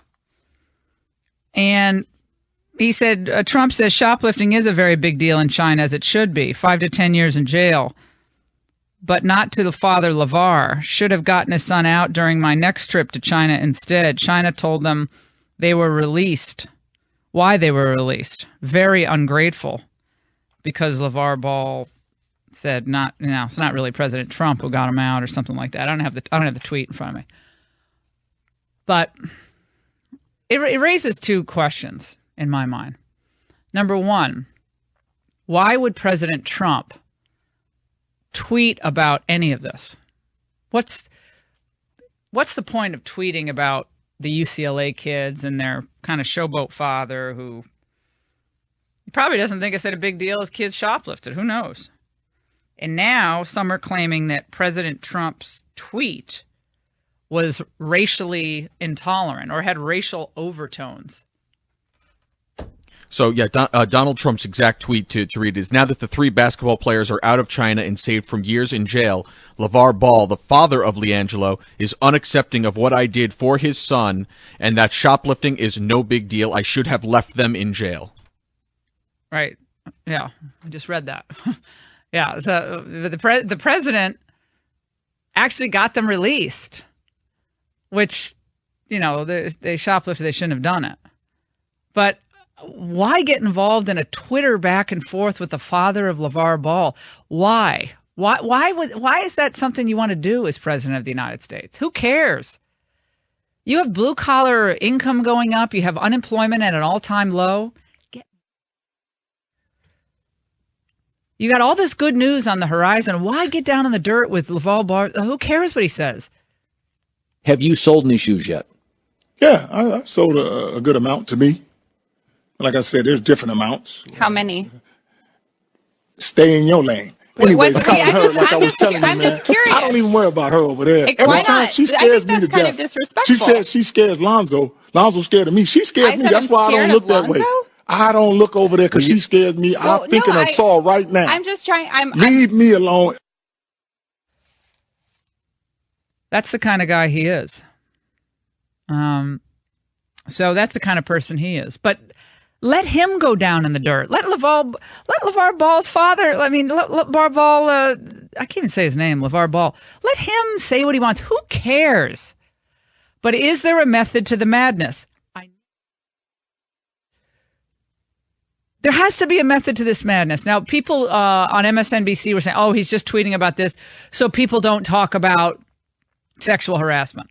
And he said, Trump says shoplifting is a very big deal in China, as it should be. 5 to 10 years in jail. But not to the father LeVar. Should have gotten his son out during my next trip to China instead. China told them they were released. Why they were released? Very ungrateful. Because LeVar Ball said it's not really President Trump who got him out or something like that. I don't have the tweet in front of me. But it raises two questions in my mind. Number one, why would President Trump tweet about any of this? What's the point of tweeting about the UCLA kids and their kind of showboat father who probably doesn't think it's a big deal as kids shoplifted? Who knows? And now some are claiming that President Trump's tweet was racially intolerant or had racial overtones. So, yeah, Donald Trump's exact tweet to read is, now that the 3 basketball players are out of China and saved from years in jail, LeVar Ball, the father of LiAngelo, is unaccepting of what I did for his son, and that shoplifting is no big deal. I should have left them in jail. Right. Yeah, I just read that. Yeah, so the president actually got them released, which, they shoplifted. They shouldn't have done it. But why get involved in a Twitter back and forth with the father of LeVar Ball? Why? Why is that something you want to do as president of the United States? Who cares? You have blue collar income going up. You have unemployment at an all-time low. You got all this good news on the horizon. Why get down in the dirt with LeVar Ball? Who cares what he says? Have you sold any shoes yet? Yeah, I sold a good amount to me. Like I said, there's different amounts. How many? Stay in your lane. Anyways, I was telling you, man, just curious. I don't even worry about her over there. Why Every time not? she scares me to kind death. Of disrespectful. She said she scares Lonzo. Lonzo's scared of me. She scares me. That's why I don't look that way. I don't look over there because she scares me. I'm thinking of Saul right now. I'm just trying. Leave me alone. That's the kind of guy he is. So that's the kind of person he is. But let him go down in the dirt. Let LeVar Ball's father. Let LeVar Ball. I can't even say his name. LeVar Ball. Let him say what he wants. Who cares? But is there a method to the madness? There has to be a method to this madness. Now, people on MSNBC were saying, oh, he's just tweeting about this so people don't talk about sexual harassment.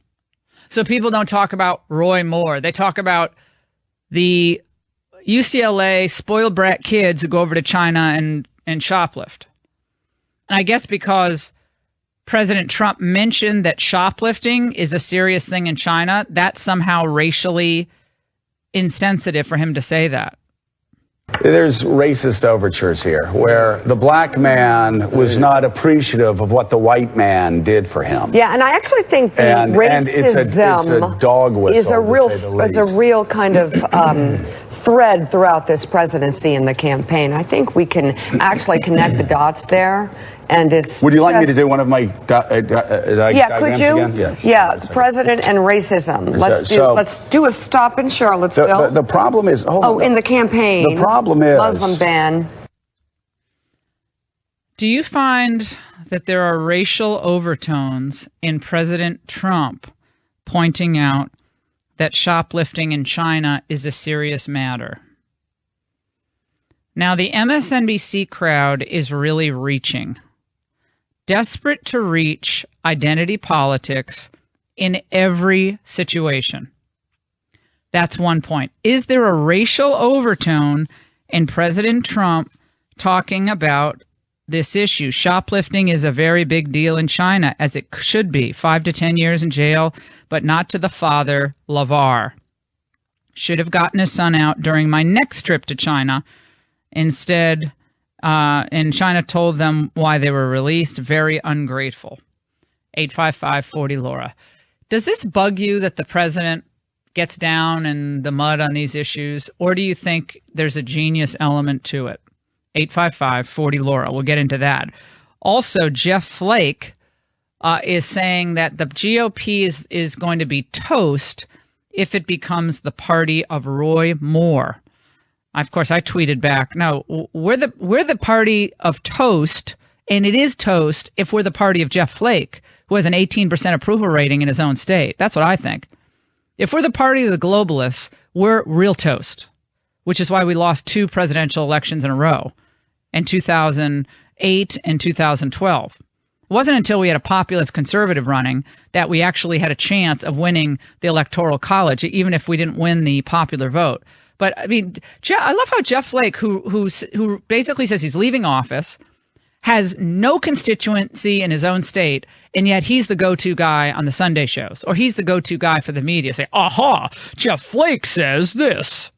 So people don't talk about Roy Moore. They talk about the UCLA spoiled brat kids who go over to China and shoplift. And I guess because President Trump mentioned that shoplifting is a serious thing in China, that's somehow racially insensitive for him to say that. There's racist overtures here where the black man was not appreciative of what the white man did for him. Yeah, and I actually think the racism it's a dog whistle, is a real kind of thread throughout this presidency and the campaign. I think we can actually connect the dots there. And it's. Would you like me to do one of my could you? Again? Yeah, president and racism. Let's do a stop in Charlottesville. The problem is. In the campaign. The problem is Muslim ban. Do you find that there are racial overtones in President Trump pointing out that shoplifting in China is a serious matter? Now, the MSNBC crowd is really reaching. Desperate to reach identity politics in every situation. That's one point. Is there a racial overtone in President Trump talking about this issue? Shoplifting is a very big deal in China, as it should be. 5 to 10 years in jail, but not to the father, LeVar. Should have gotten his son out during my next trip to China. Instead, and China told them why they were released. Very ungrateful. 855-40-LAURA. Does this bug you that the president gets down in the mud on these issues, or do you think there's a genius element to it? 855-40-LAURA. We'll get into that. Also, Jeff Flake is saying that the GOP is going to be toast if it becomes the party of Roy Moore. Of course, I tweeted back, no, we're the party of toast, and it is toast if we're the party of Jeff Flake, who has an 18% approval rating in his own state. That's what I think. If we're the party of the globalists, we're real toast, which is why we lost 2 presidential elections in a row in 2008 and 2012. It wasn't until we had a populist conservative running that we actually had a chance of winning the Electoral College, even if we didn't win the popular vote. But, I mean, I love how Jeff Flake, who basically says he's leaving office, has no constituency in his own state, and yet he's the go-to guy on the Sunday shows, or he's the go-to guy for the media. Say, aha, Jeff Flake says this.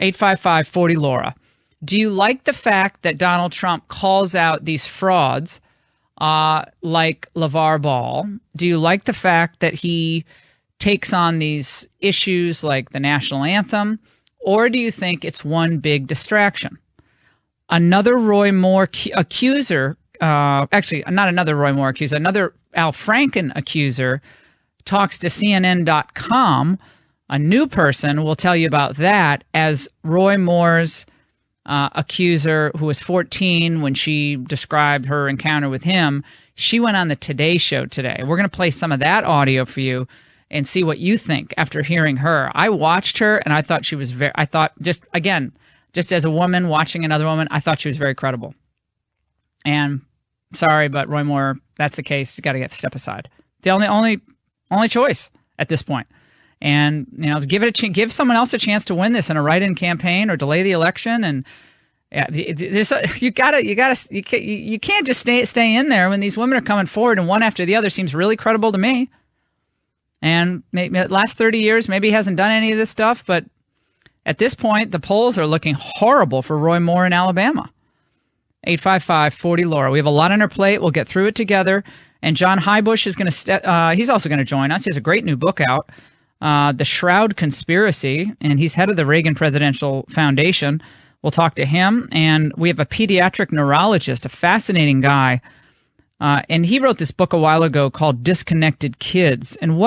855-40-LAURA. Do you like the fact that Donald Trump calls out these frauds like LeVar Ball? Do you like the fact that he takes on these issues like the national anthem? Or do you think it's one big distraction? Another Roy Moore accuser, actually, not another Roy Moore accuser, another Al Franken accuser talks to CNN.com. A new person will tell you about that, as Roy Moore's accuser, who was 14 when she described her encounter with him, she went on the Today Show today. We're going to play some of that audio for you and see what you think after hearing her. I watched her, and I thought she was just as a woman watching another woman, I thought she was very credible. And sorry, but Roy Moore, that's the case. You got to step aside. The only choice at this point. And give someone else a chance to win this in a write-in campaign or delay the election. And you can't just stay in there when these women are coming forward and one after the other seems really credible to me. And maybe the last 30 years, maybe he hasn't done any of this stuff, but at this point, the polls are looking horrible for Roy Moore in Alabama. 855-40-LAURA. We have a lot on our plate. We'll get through it together. And John Hybush is going to he's also going to join us. He has a great new book out, The Shroud Conspiracy, and he's head of the Reagan Presidential Foundation. We'll talk to him. And we have a pediatric neurologist, a fascinating guy. And he wrote this book a while ago called Disconnected Kids. And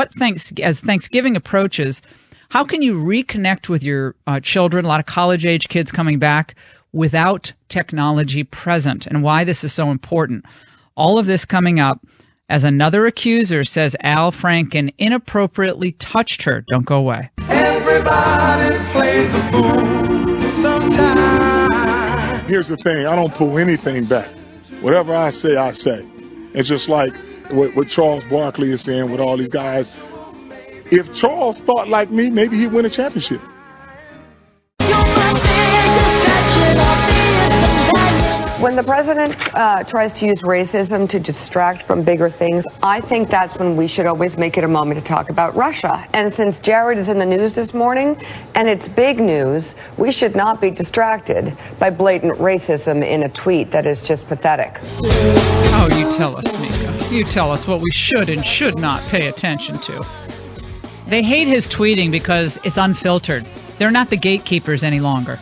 as Thanksgiving approaches, how can you reconnect with your children, a lot of college-age kids coming back, without technology present, and why this is so important? All of this coming up as another accuser says Al Franken inappropriately touched her. Don't go away. Everybody plays the fool sometimes. Here's the thing. I don't pull anything back. Whatever I say, I say. It's just like what Charles Barkley is saying with all these guys. If Charles thought like me, maybe he'd win a championship. When the president tries to use racism to distract from bigger things, I think that's when we should always make it a moment to talk about Russia. And since Jared is in the news this morning, and it's big news, we should not be distracted by blatant racism in a tweet that is just pathetic. Oh, you tell us, Mika. You tell us what we should and should not pay attention to. They hate his tweeting because it's unfiltered. They're not the gatekeepers any longer.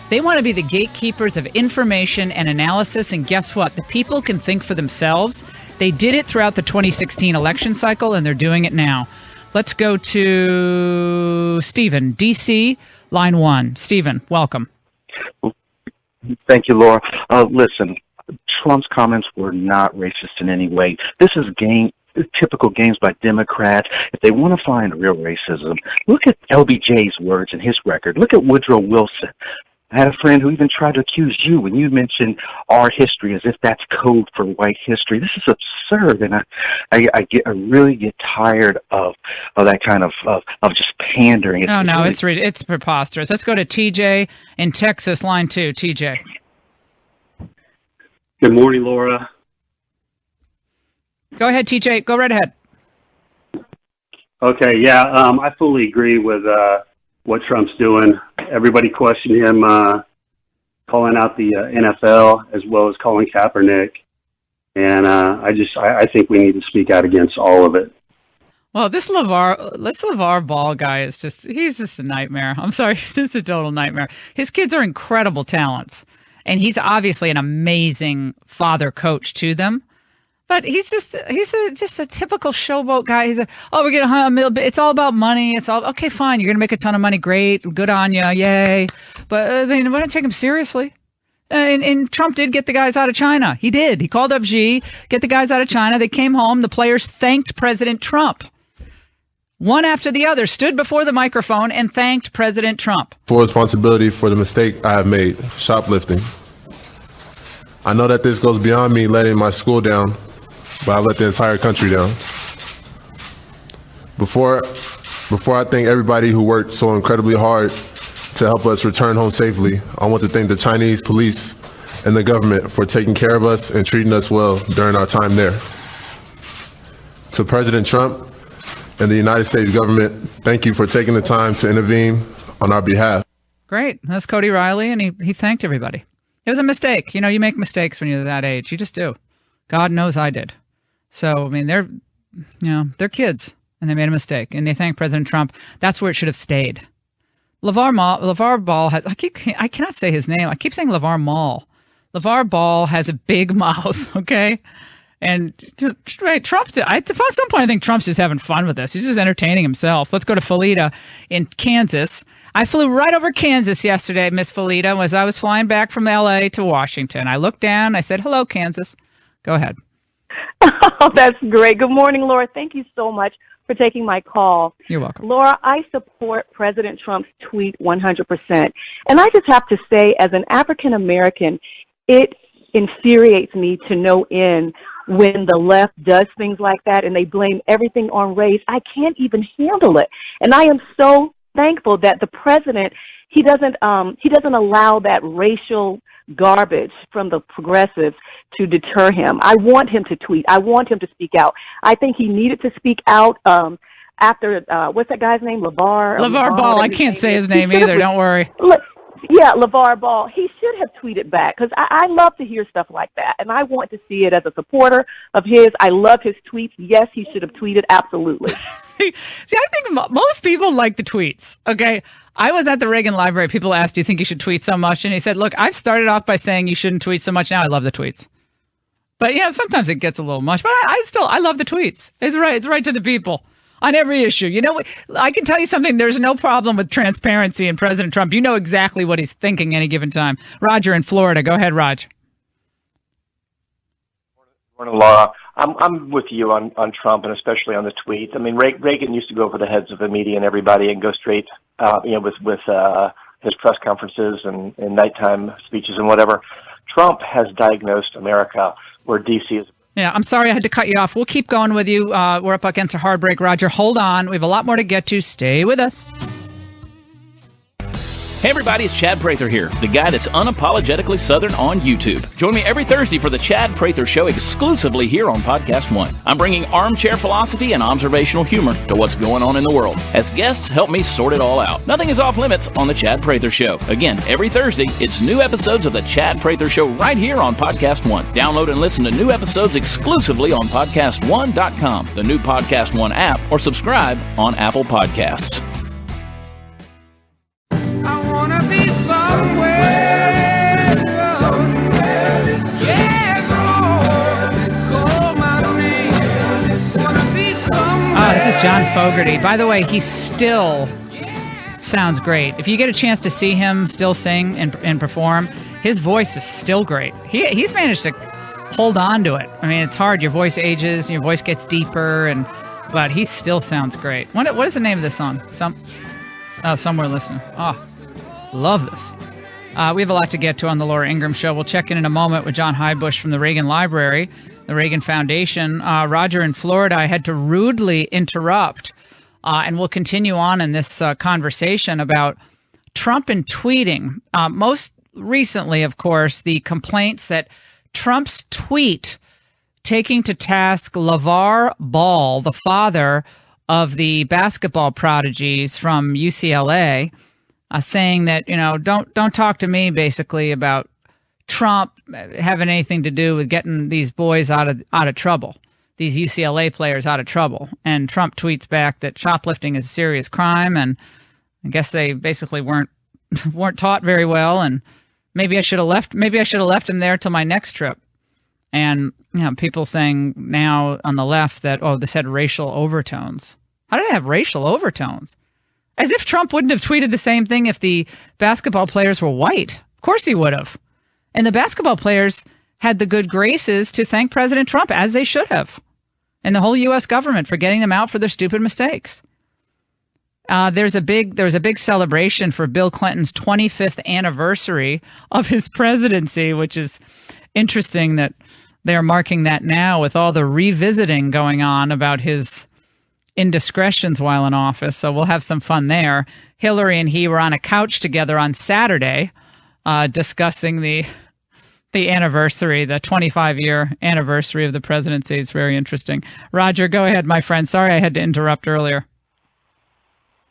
They want to be the gatekeepers of information and analysis, and guess what? The people can think for themselves. They did it throughout the 2016 election cycle, and they're doing it now. Let's go to Stephen, D.C., line 1. Stephen, welcome. Thank you, Laura. Listen, Trump's comments were not racist in any way. This is typical games by Democrats. If they want to find real racism, look at LBJ's words and his record. Look at Woodrow Wilson. I had a friend who even tried to accuse you when you mentioned our history as if that's code for white history. This is absurd, and I really get tired of that kind of just pandering. It's preposterous. Let's go to TJ in Texas, line 2. TJ. Good morning, Laura. Go ahead, TJ. Go right ahead. Okay, yeah, I fully agree with what Trump's doing. Everybody questioned him calling out the NFL as well as calling Kaepernick. And I think we need to speak out against all of it. Well, this LeVar Ball guy is he's just a nightmare. I'm sorry, he's just a total nightmare. His kids are incredible talents, and he's obviously an amazing father coach to them. But he's just a typical showboat guy. He's we're gonna it's all about money. It's all okay, fine. You're gonna make a ton of money, great, good on you, yay. But we don't take him seriously. And Trump did get the guys out of China. He did. He called up Xi, get the guys out of China. They came home. The players thanked President Trump. One after the other stood before the microphone and thanked President Trump. For responsibility for the mistake I have made, shoplifting. I know that this goes beyond me letting my school down, but I let the entire country down. Before I thank everybody who worked so incredibly hard to help us return home safely, I want to thank the Chinese police and the government for taking care of us and treating us well during our time there. To President Trump and the United States government, thank you for taking the time to intervene on our behalf. Great. That's Cody Riley, and he thanked everybody. It was a mistake. You know, you make mistakes when you're that age. You just do. God knows I did. So, I mean, they're kids, and they made a mistake, and they thanked President Trump. That's where it should have stayed. LeVar Ball has, I cannot say his name. I keep saying LeVar Mall. LeVar Ball has a big mouth, okay? And Trump, at some point, I think Trump's just having fun with this. He's just entertaining himself. Let's go to Felita in Kansas. I flew right over Kansas yesterday, Miss Felita, as I was flying back from L.A. to Washington. I looked down. I said, hello, Kansas. Go ahead. Oh, that's great. Good morning, Laura. Thank you so much for taking my call. You're welcome. Laura, I support President Trump's tweet 100%. And I just have to say, as an African American, it infuriates me to no end when the left does things like that and they blame everything on race. I can't even handle it. And I am so thankful that the president, he doesn't allow that racial garbage from the progressives to deter him. I want him to tweet. I want him to speak out. I think he needed to speak out after, what's that guy's name? LeVar Ball. I can't say his name either. Don't worry. Yeah, LeVar Ball. He should have tweeted back because I love to hear stuff like that, and I want to see it as a supporter of his. I love his tweets. Yes, he should have tweeted. Absolutely. See, I think most people like the tweets, okay? I was at the Reagan Library. People asked, do you think you should tweet so much? And he said, look, I've started off by saying you shouldn't tweet so much. Now I love the tweets. But, sometimes it gets a little much. But I love the tweets. It's right. It's right to the people. On every issue. I can tell you something. There's no problem with transparency in President Trump. You know exactly what he's thinking any given time. Roger in Florida. Go ahead, Raj. Morning, Laura. I'm with you on Trump and especially on the tweets. I mean, Reagan used to go over the heads of the media and everybody and go straight, with his press conferences and nighttime speeches and whatever. Trump has diagnosed America where D.C. is. Yeah, I'm sorry I had to cut you off. We'll keep going with you. We're up against a hard break. Roger, hold on. We have a lot more to get to. Stay with us. Hey everybody, it's Chad Prather here, the guy that's unapologetically Southern on YouTube. Join me every Thursday for the Chad Prather Show exclusively here on Podcast One. I'm bringing armchair philosophy and observational humor to what's going on in the world. As guests help me sort it all out. Nothing is off limits on the Chad Prather Show. Again, every Thursday, it's new episodes of the Chad Prather Show right here on Podcast One. Download and listen to new episodes exclusively on PodcastOne.com, the new Podcast One app, or subscribe on Apple Podcasts. This is John Fogerty. By the way, he still sounds great. If you get a chance to see him still sing and perform, his voice is still great. He's managed to hold on to it. I mean, it's hard. Your voice ages, your voice gets deeper, but he still sounds great. What is the name of this song? Somewhere Listening. Oh, love this. We have a lot to get to on the Laura Ingraham Show. We'll check in a moment with John Highbush from the Reagan Library, the Reagan Foundation. Roger in Florida, I had to rudely interrupt, and we'll continue on in this conversation about Trump and tweeting. Most recently, of course, the complaints that Trump's tweet taking to task LeVar Ball, the father of the basketball prodigies from UCLA, saying that, don't talk to me basically about Trump having anything to do with getting these boys out of trouble. these UCLA players out of trouble. And Trump tweets back that shoplifting is a serious crime, and I guess they basically weren't taught very well, and maybe I should have left him there till my next trip. And people saying now on the left that, oh, this had racial overtones. How did it have racial overtones? As if Trump wouldn't have tweeted the same thing if the basketball players were white. Of course he would have. And the basketball players had the good graces to thank President Trump, as they should have, and the whole U.S. government for getting them out for their stupid mistakes. There was a big celebration for Bill Clinton's 25th anniversary of his presidency, which is interesting that they're marking that now with all the revisiting going on about his indiscretions while in office. So we'll have some fun there. Hillary and he were on a couch together on Saturday discussing the anniversary, the 25-year anniversary of the presidency. It's very interesting. Roger, go ahead, my friend. Sorry I had to interrupt earlier.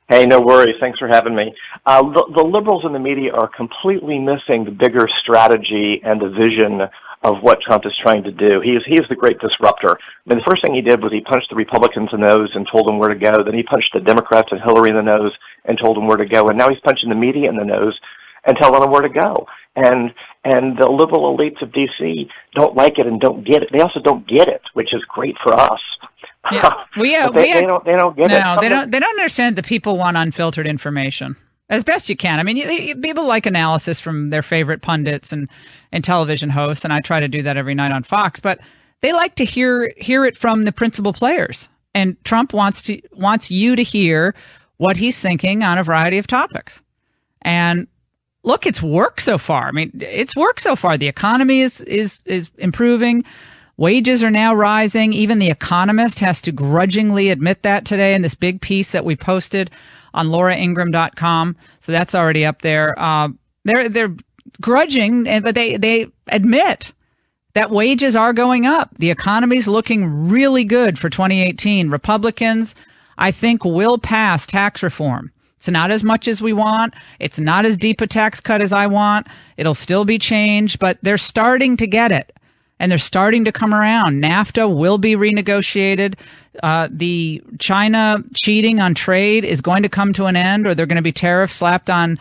Hey, no worries. Thanks for having me. The liberals in the media are completely missing the bigger strategy and the vision of what Trump is trying to do. He is the great disruptor. I mean, the first thing he did was he punched the Republicans in the nose and told them where to go. Then he punched the Democrats and Hillary in the nose and told them where to go. And now he's punching the media in the nose and telling them where to go. And the liberal elites of D.C. don't like it and don't get it. They also don't get it, which is great for us. Yeah, they don't get it. No, they don't understand that people want unfiltered information as best you can. I mean, people like analysis from their favorite pundits and television hosts, and I try to do that every night on Fox. But they like to hear it from the principal players, and Trump wants you to hear what he's thinking on a variety of topics. And look, it's worked so far. I mean, it's worked so far. The economy is improving. Wages are now rising. Even The Economist has to grudgingly admit that today in this big piece that we posted on lauraingraham.com. So that's already up there. They're grudging, but they admit that wages are going up. The economy's looking really good for 2018. Republicans, I think, will pass tax reform. It's not as much as we want. It's not as deep a tax cut as I want. It'll still be changed, but they're starting to get it. And they're starting to come around. NAFTA will be renegotiated. The China cheating on trade is going to come to an end, or there are going to be tariffs slapped on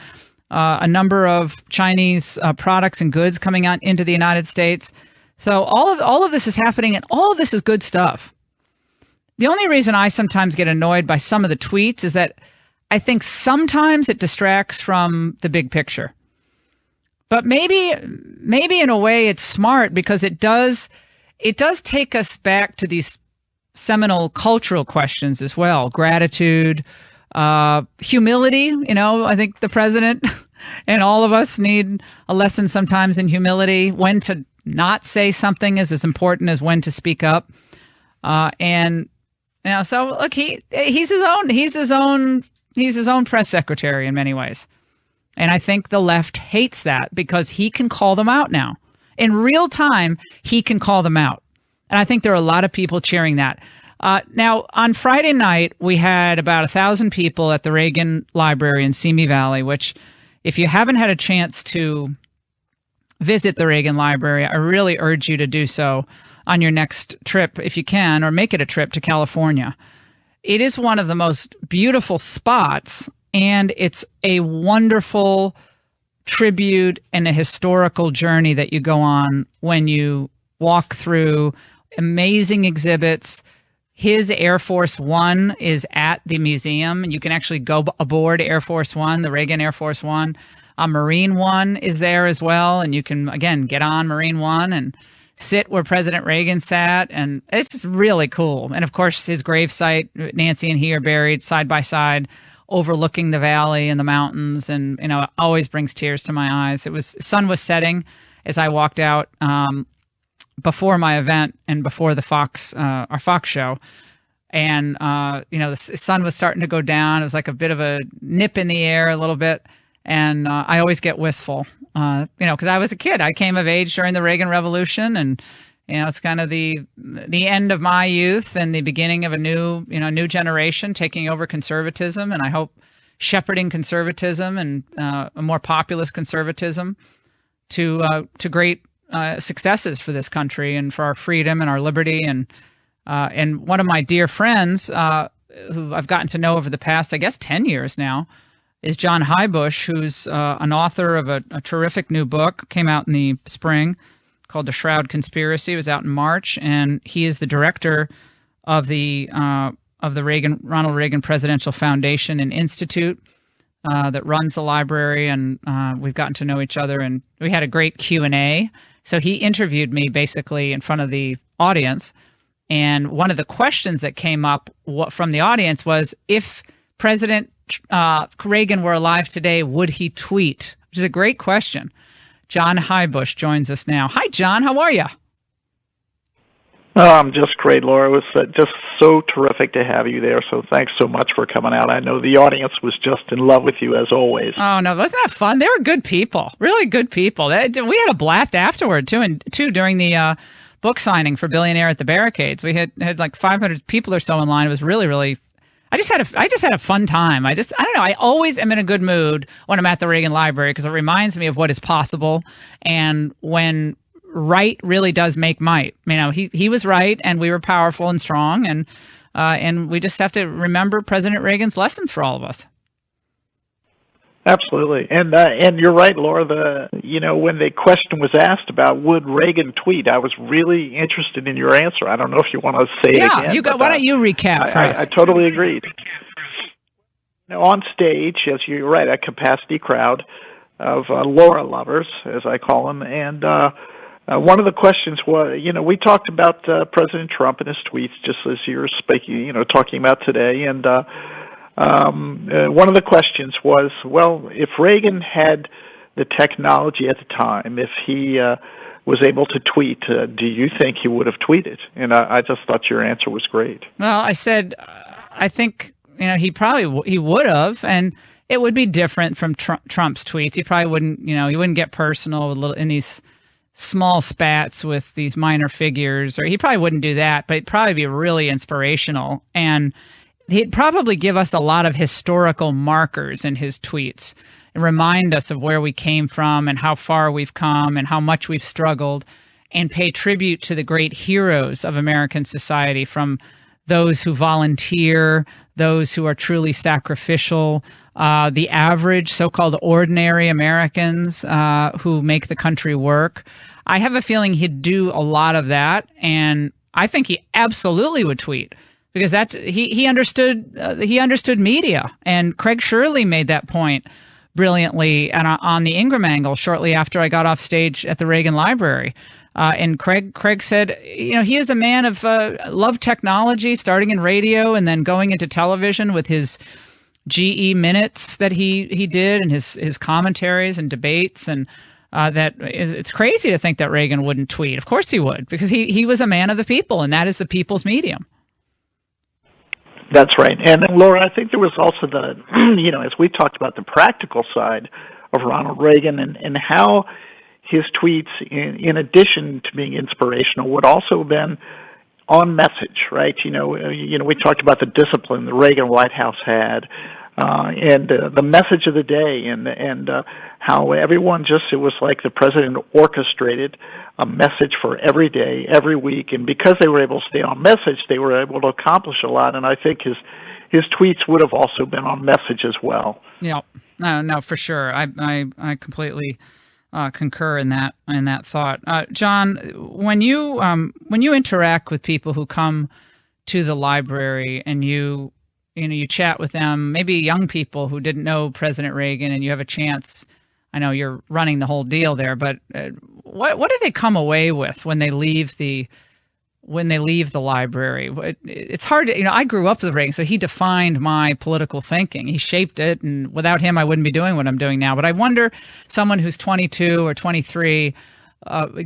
a number of Chinese products and goods coming out into the United States. So all of this is happening, and all of this is good stuff. The only reason I sometimes get annoyed by some of the tweets is that I think sometimes it distracts from the big picture. But maybe in a way it's smart, because it does take us back to these seminal cultural questions as well. Gratitude, humility. I think the president and all of us need a lesson sometimes in humility. When to not say something is as important as when to speak up. So look, he's his own press secretary in many ways. And I think the left hates that, because he can call them out now. In real time, he can call them out. And I think there are a lot of people cheering that. Now, on Friday night, we had about 1,000 people at the Reagan Library in Simi Valley, which, if you haven't had a chance to visit the Reagan Library, I really urge you to do so on your next trip, if you can, or make it a trip to California. It is one of the most beautiful spots, and it's a wonderful tribute and a historical journey that you go on when you walk through amazing exhibits. His Air Force One is at the museum, and you can actually go aboard Air Force One, the Reagan Air Force One. Marine One is there as well, and you can, again, get on Marine One and sit where President Reagan sat, and it's really cool. And, of course, his gravesite, Nancy and he are buried side by side, overlooking the valley and the mountains, and it always brings tears to my eyes. Sun was setting as I walked out before my event and before the our Fox show, and the sun was starting to go down. It was like a bit of a nip in the air, a little bit, and I always get wistful, because I was a kid. I came of age during the Reagan Revolution, and it's kind of the end of my youth and the beginning of a new generation taking over conservatism, and I hope shepherding conservatism and a more populist conservatism to great successes for this country and for our freedom and our liberty. And And one of my dear friends, who I've gotten to know over the past, I guess, 10 years now, is John Hybush, who's an author of a terrific new book, came out in the spring, called The Shroud Conspiracy. It was out in March, and he is the director of the Ronald Reagan Presidential Foundation and Institute that runs the library, and we've gotten to know each other, and we had a great Q&A. So he interviewed me basically in front of the audience, and one of the questions that came up from the audience was, if President Reagan were alive today, would he tweet? Which is a great question. John Hybush joins us now. Hi, John. How are you? Oh, I'm just great, Laura. It was just so terrific to have you there, so thanks so much for coming out. I know the audience was just in love with you, as always. Oh, no, wasn't that fun? They were good people, really good people. We had a blast afterward, too, during the book signing for Billionaire at the Barricades. We had like 500 people or so in line. It was really, really... I just had a fun time. I don't know. I always am in a good mood when I'm at the Reagan Library because it reminds me of what is possible, and when right really does make might. You know, he was right, and we were powerful and strong, and we just have to remember President Reagan's lessons for all of us. Absolutely, and you're right, Laura. When the question was asked about would Reagan tweet, I was really interested in your answer. I don't know if you want to say it again. Why don't you recap first? I totally agreed. Now, on stage, as you're right, a capacity crowd of Laura lovers, as I call them, and one of the questions was, we talked about President Trump and his tweets, just as you're speaking, talking about today, and one of the questions was, well, if Reagan had the technology at the time, if he was able to tweet, do you think he would have tweeted? And I just thought your answer was great. Well, I said, I think, he would have, and it would be different from Trump's tweets. He probably wouldn't, he wouldn't get personal in these small spats with these minor figures, or he probably wouldn't do that, but it'd probably be really inspirational, and he'd probably give us a lot of historical markers in his tweets and remind us of where we came from and how far we've come and how much we've struggled, and pay tribute to the great heroes of American society, from those who volunteer, those who are truly sacrificial, the average so-called ordinary Americans who make the country work. I have a feeling he'd do a lot of that, and I think he absolutely would tweet, because he understood media, and Craig Shirley made that point brilliantly on the Ingraham angle shortly after I got off stage at the Reagan Library. And Craig said, he is a man of loved technology, starting in radio and then going into television with his GE minutes that he did, and his commentaries and debates, and it's crazy to think that Reagan wouldn't tweet. Of course he would, because he was a man of the people, and that is the people's medium. That's right. And Laura, I think there was also as we talked about the practical side of Ronald Reagan and how his tweets, in addition to being inspirational, would also have been on message, right? We talked about the discipline the Reagan White House had, and the message of the day, and how everyone it was like the president orchestrated a message for every day, every week, and because they were able to stay on message, they were able to accomplish a lot, and I think his tweets would have also been on message as well. Yeah, no, for sure. I completely concur in that thought. John, when you interact with people who come to the library and you chat with them, maybe young people who didn't know President Reagan, and you have a chance. I know you're running the whole deal there, but what do they come away with when they leave the library? It's hard to, I grew up with Reagan, so he defined my political thinking. He shaped it, and without him, I wouldn't be doing what I'm doing now. But I wonder, someone who's 22 or 23,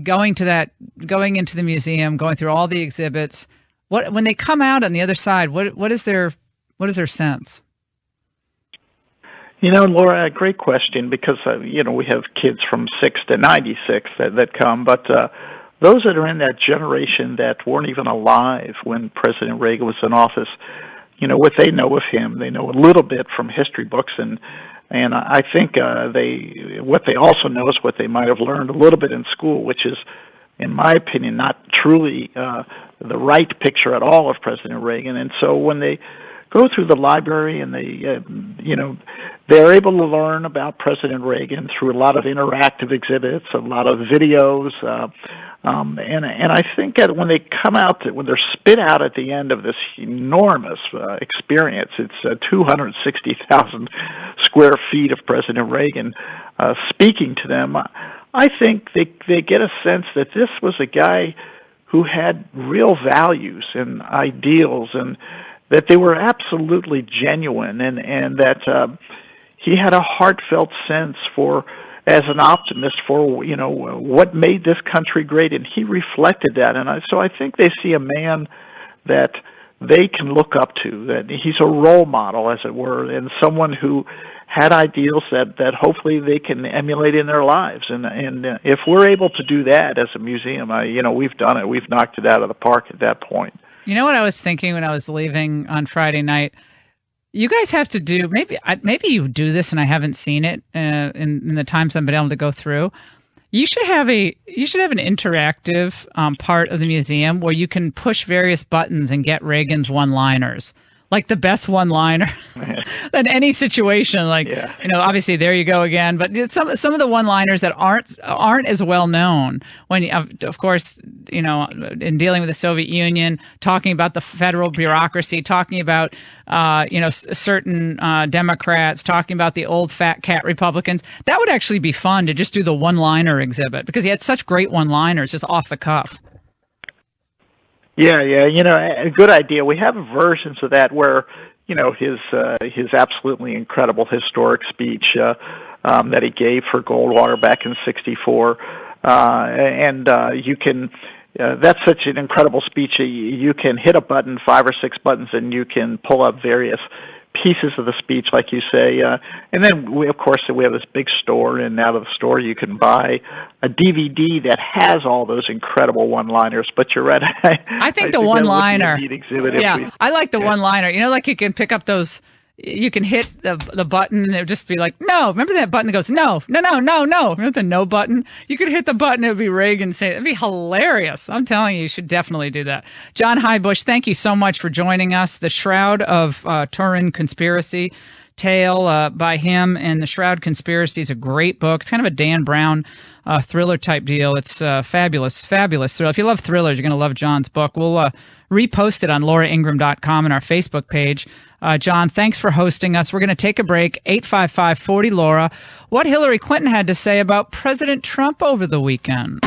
going into the museum, going through all the exhibits, when they come out on the other side, what is their sense? Laura, great question, because, we have kids from 6 to 96 that come, but those that are in that generation that weren't even alive when President Reagan was in office, what they know of him, they know a little bit from history books, and I think what they also know is what they might have learned a little bit in school, which is, in my opinion, not truly the right picture at all of President Reagan. And so when they go through the library and they're able to learn about President Reagan through a lot of interactive exhibits, a lot of videos, and I think that when they come out, when they're spit out at the end of this enormous experience, it's 260,000 square feet of President Reagan speaking to them. I think they get a sense that this was a guy who had real values and ideals, and that they were absolutely genuine, and that he had a heartfelt sense for, as an optimist, for what made this country great, and he reflected that. And so I think they see a man that they can look up to, that he's a role model, as it were, and someone who had ideals that hopefully they can emulate in their lives. And if we're able to do that as a museum, we've done it. We've knocked it out of the park at that point. You know what I was thinking when I was leaving on Friday night? You guys have to do, maybe you do this and I haven't seen it in the times I've been able to go through. You should have an interactive part of the museum where you can push various buttons and get Reagan's one-liners. Like the best one-liner in any situation. Obviously there you go again. But some of the one-liners that aren't as well known. When, of course, in dealing with the Soviet Union, talking about the federal bureaucracy, talking about certain Democrats, talking about the old fat cat Republicans. That would actually be fun to just do the one-liner exhibit because he had such great one-liners just off the cuff. Yeah, a good idea. We have versions of that where, his absolutely incredible historic speech that he gave for Goldwater back in '64, and you can. That's such an incredible speech. You can hit a button, 5 or 6 buttons, and you can pull up various pieces of the speech, like you say. And then we have this big store, and out of the store you can buy a DVD that has all those incredible one-liners. But you're right. I think the one-liner. I like the Yeah. one-liner. Like you can pick up those. You can hit the button and it would just be like, no. Remember that button that goes, no. Remember the no button? You could hit the button, it would be Reagan saying, it'd be hilarious. I'm telling you should definitely do that. John Highbush, thank you so much for joining us. The Shroud of Turin Conspiracy tale by him, and The Shroud Conspiracy is a great book. It's kind of a Dan Brown thriller type deal. It's fabulous thrill. If you love thrillers, you're going to love John's book. We'll repost it on lauraingraham.com and our Facebook page. John, thanks for hosting us. We're going to take a break. 855-40-LAURA. What Hillary Clinton had to say about President Trump over the weekend.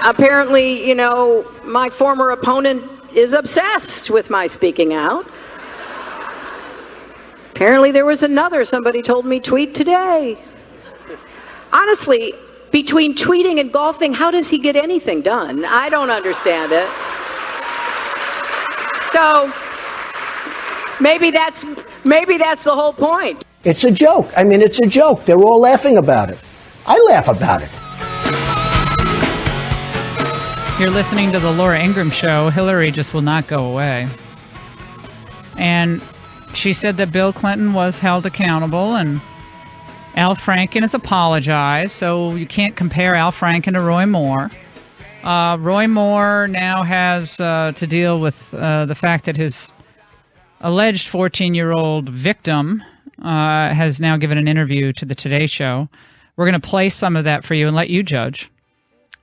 Apparently, my former opponent is obsessed with my speaking out. Apparently there was somebody told me, tweet today. Honestly, between tweeting and golfing, how does he get anything done? I don't understand it. So maybe that's the whole point. It's a joke. It's a joke. They're all laughing about it. I laugh about it. You're listening to the Laura Ingraham Show. Hillary just will not go away. And she said that Bill Clinton was held accountable, and Al Franken has apologized, so you can't compare Al Franken to Roy Moore. Roy Moore now has to deal with the fact that his alleged 14-year-old victim has now given an interview to the Today Show. We're going to play some of that for you and let you judge.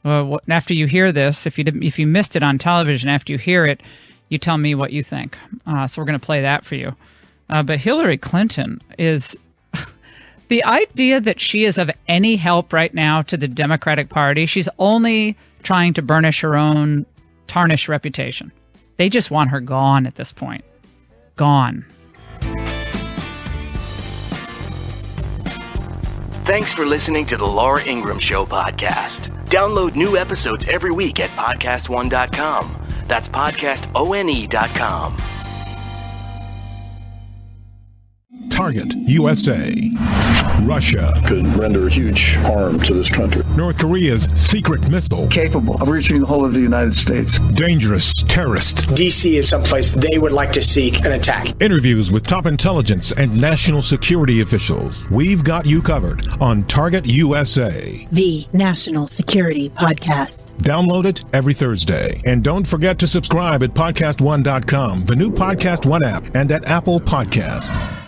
After you hear this, if you missed it on television, after you hear it, you tell me what you think. So we're going to play that for you. But Hillary Clinton is... the idea that she is of any help right now to the Democratic Party, she's only trying to burnish her own tarnished reputation. They just want her gone at this point. Gone. Thanks for listening to the Laura Ingraham Show podcast. Download new episodes every week at podcastone.com. That's podcastone.com. Target USA. Russia could render huge harm to this country. North Korea's secret missile. Capable of reaching the whole of the United States. Dangerous terrorist. D.C. is someplace they would like to seek an attack. Interviews with top intelligence and national security officials. We've got you covered on Target USA. The National Security Podcast. Download it every Thursday. And don't forget to subscribe at podcast1.com, the new Podcast One app, and at Apple Podcast.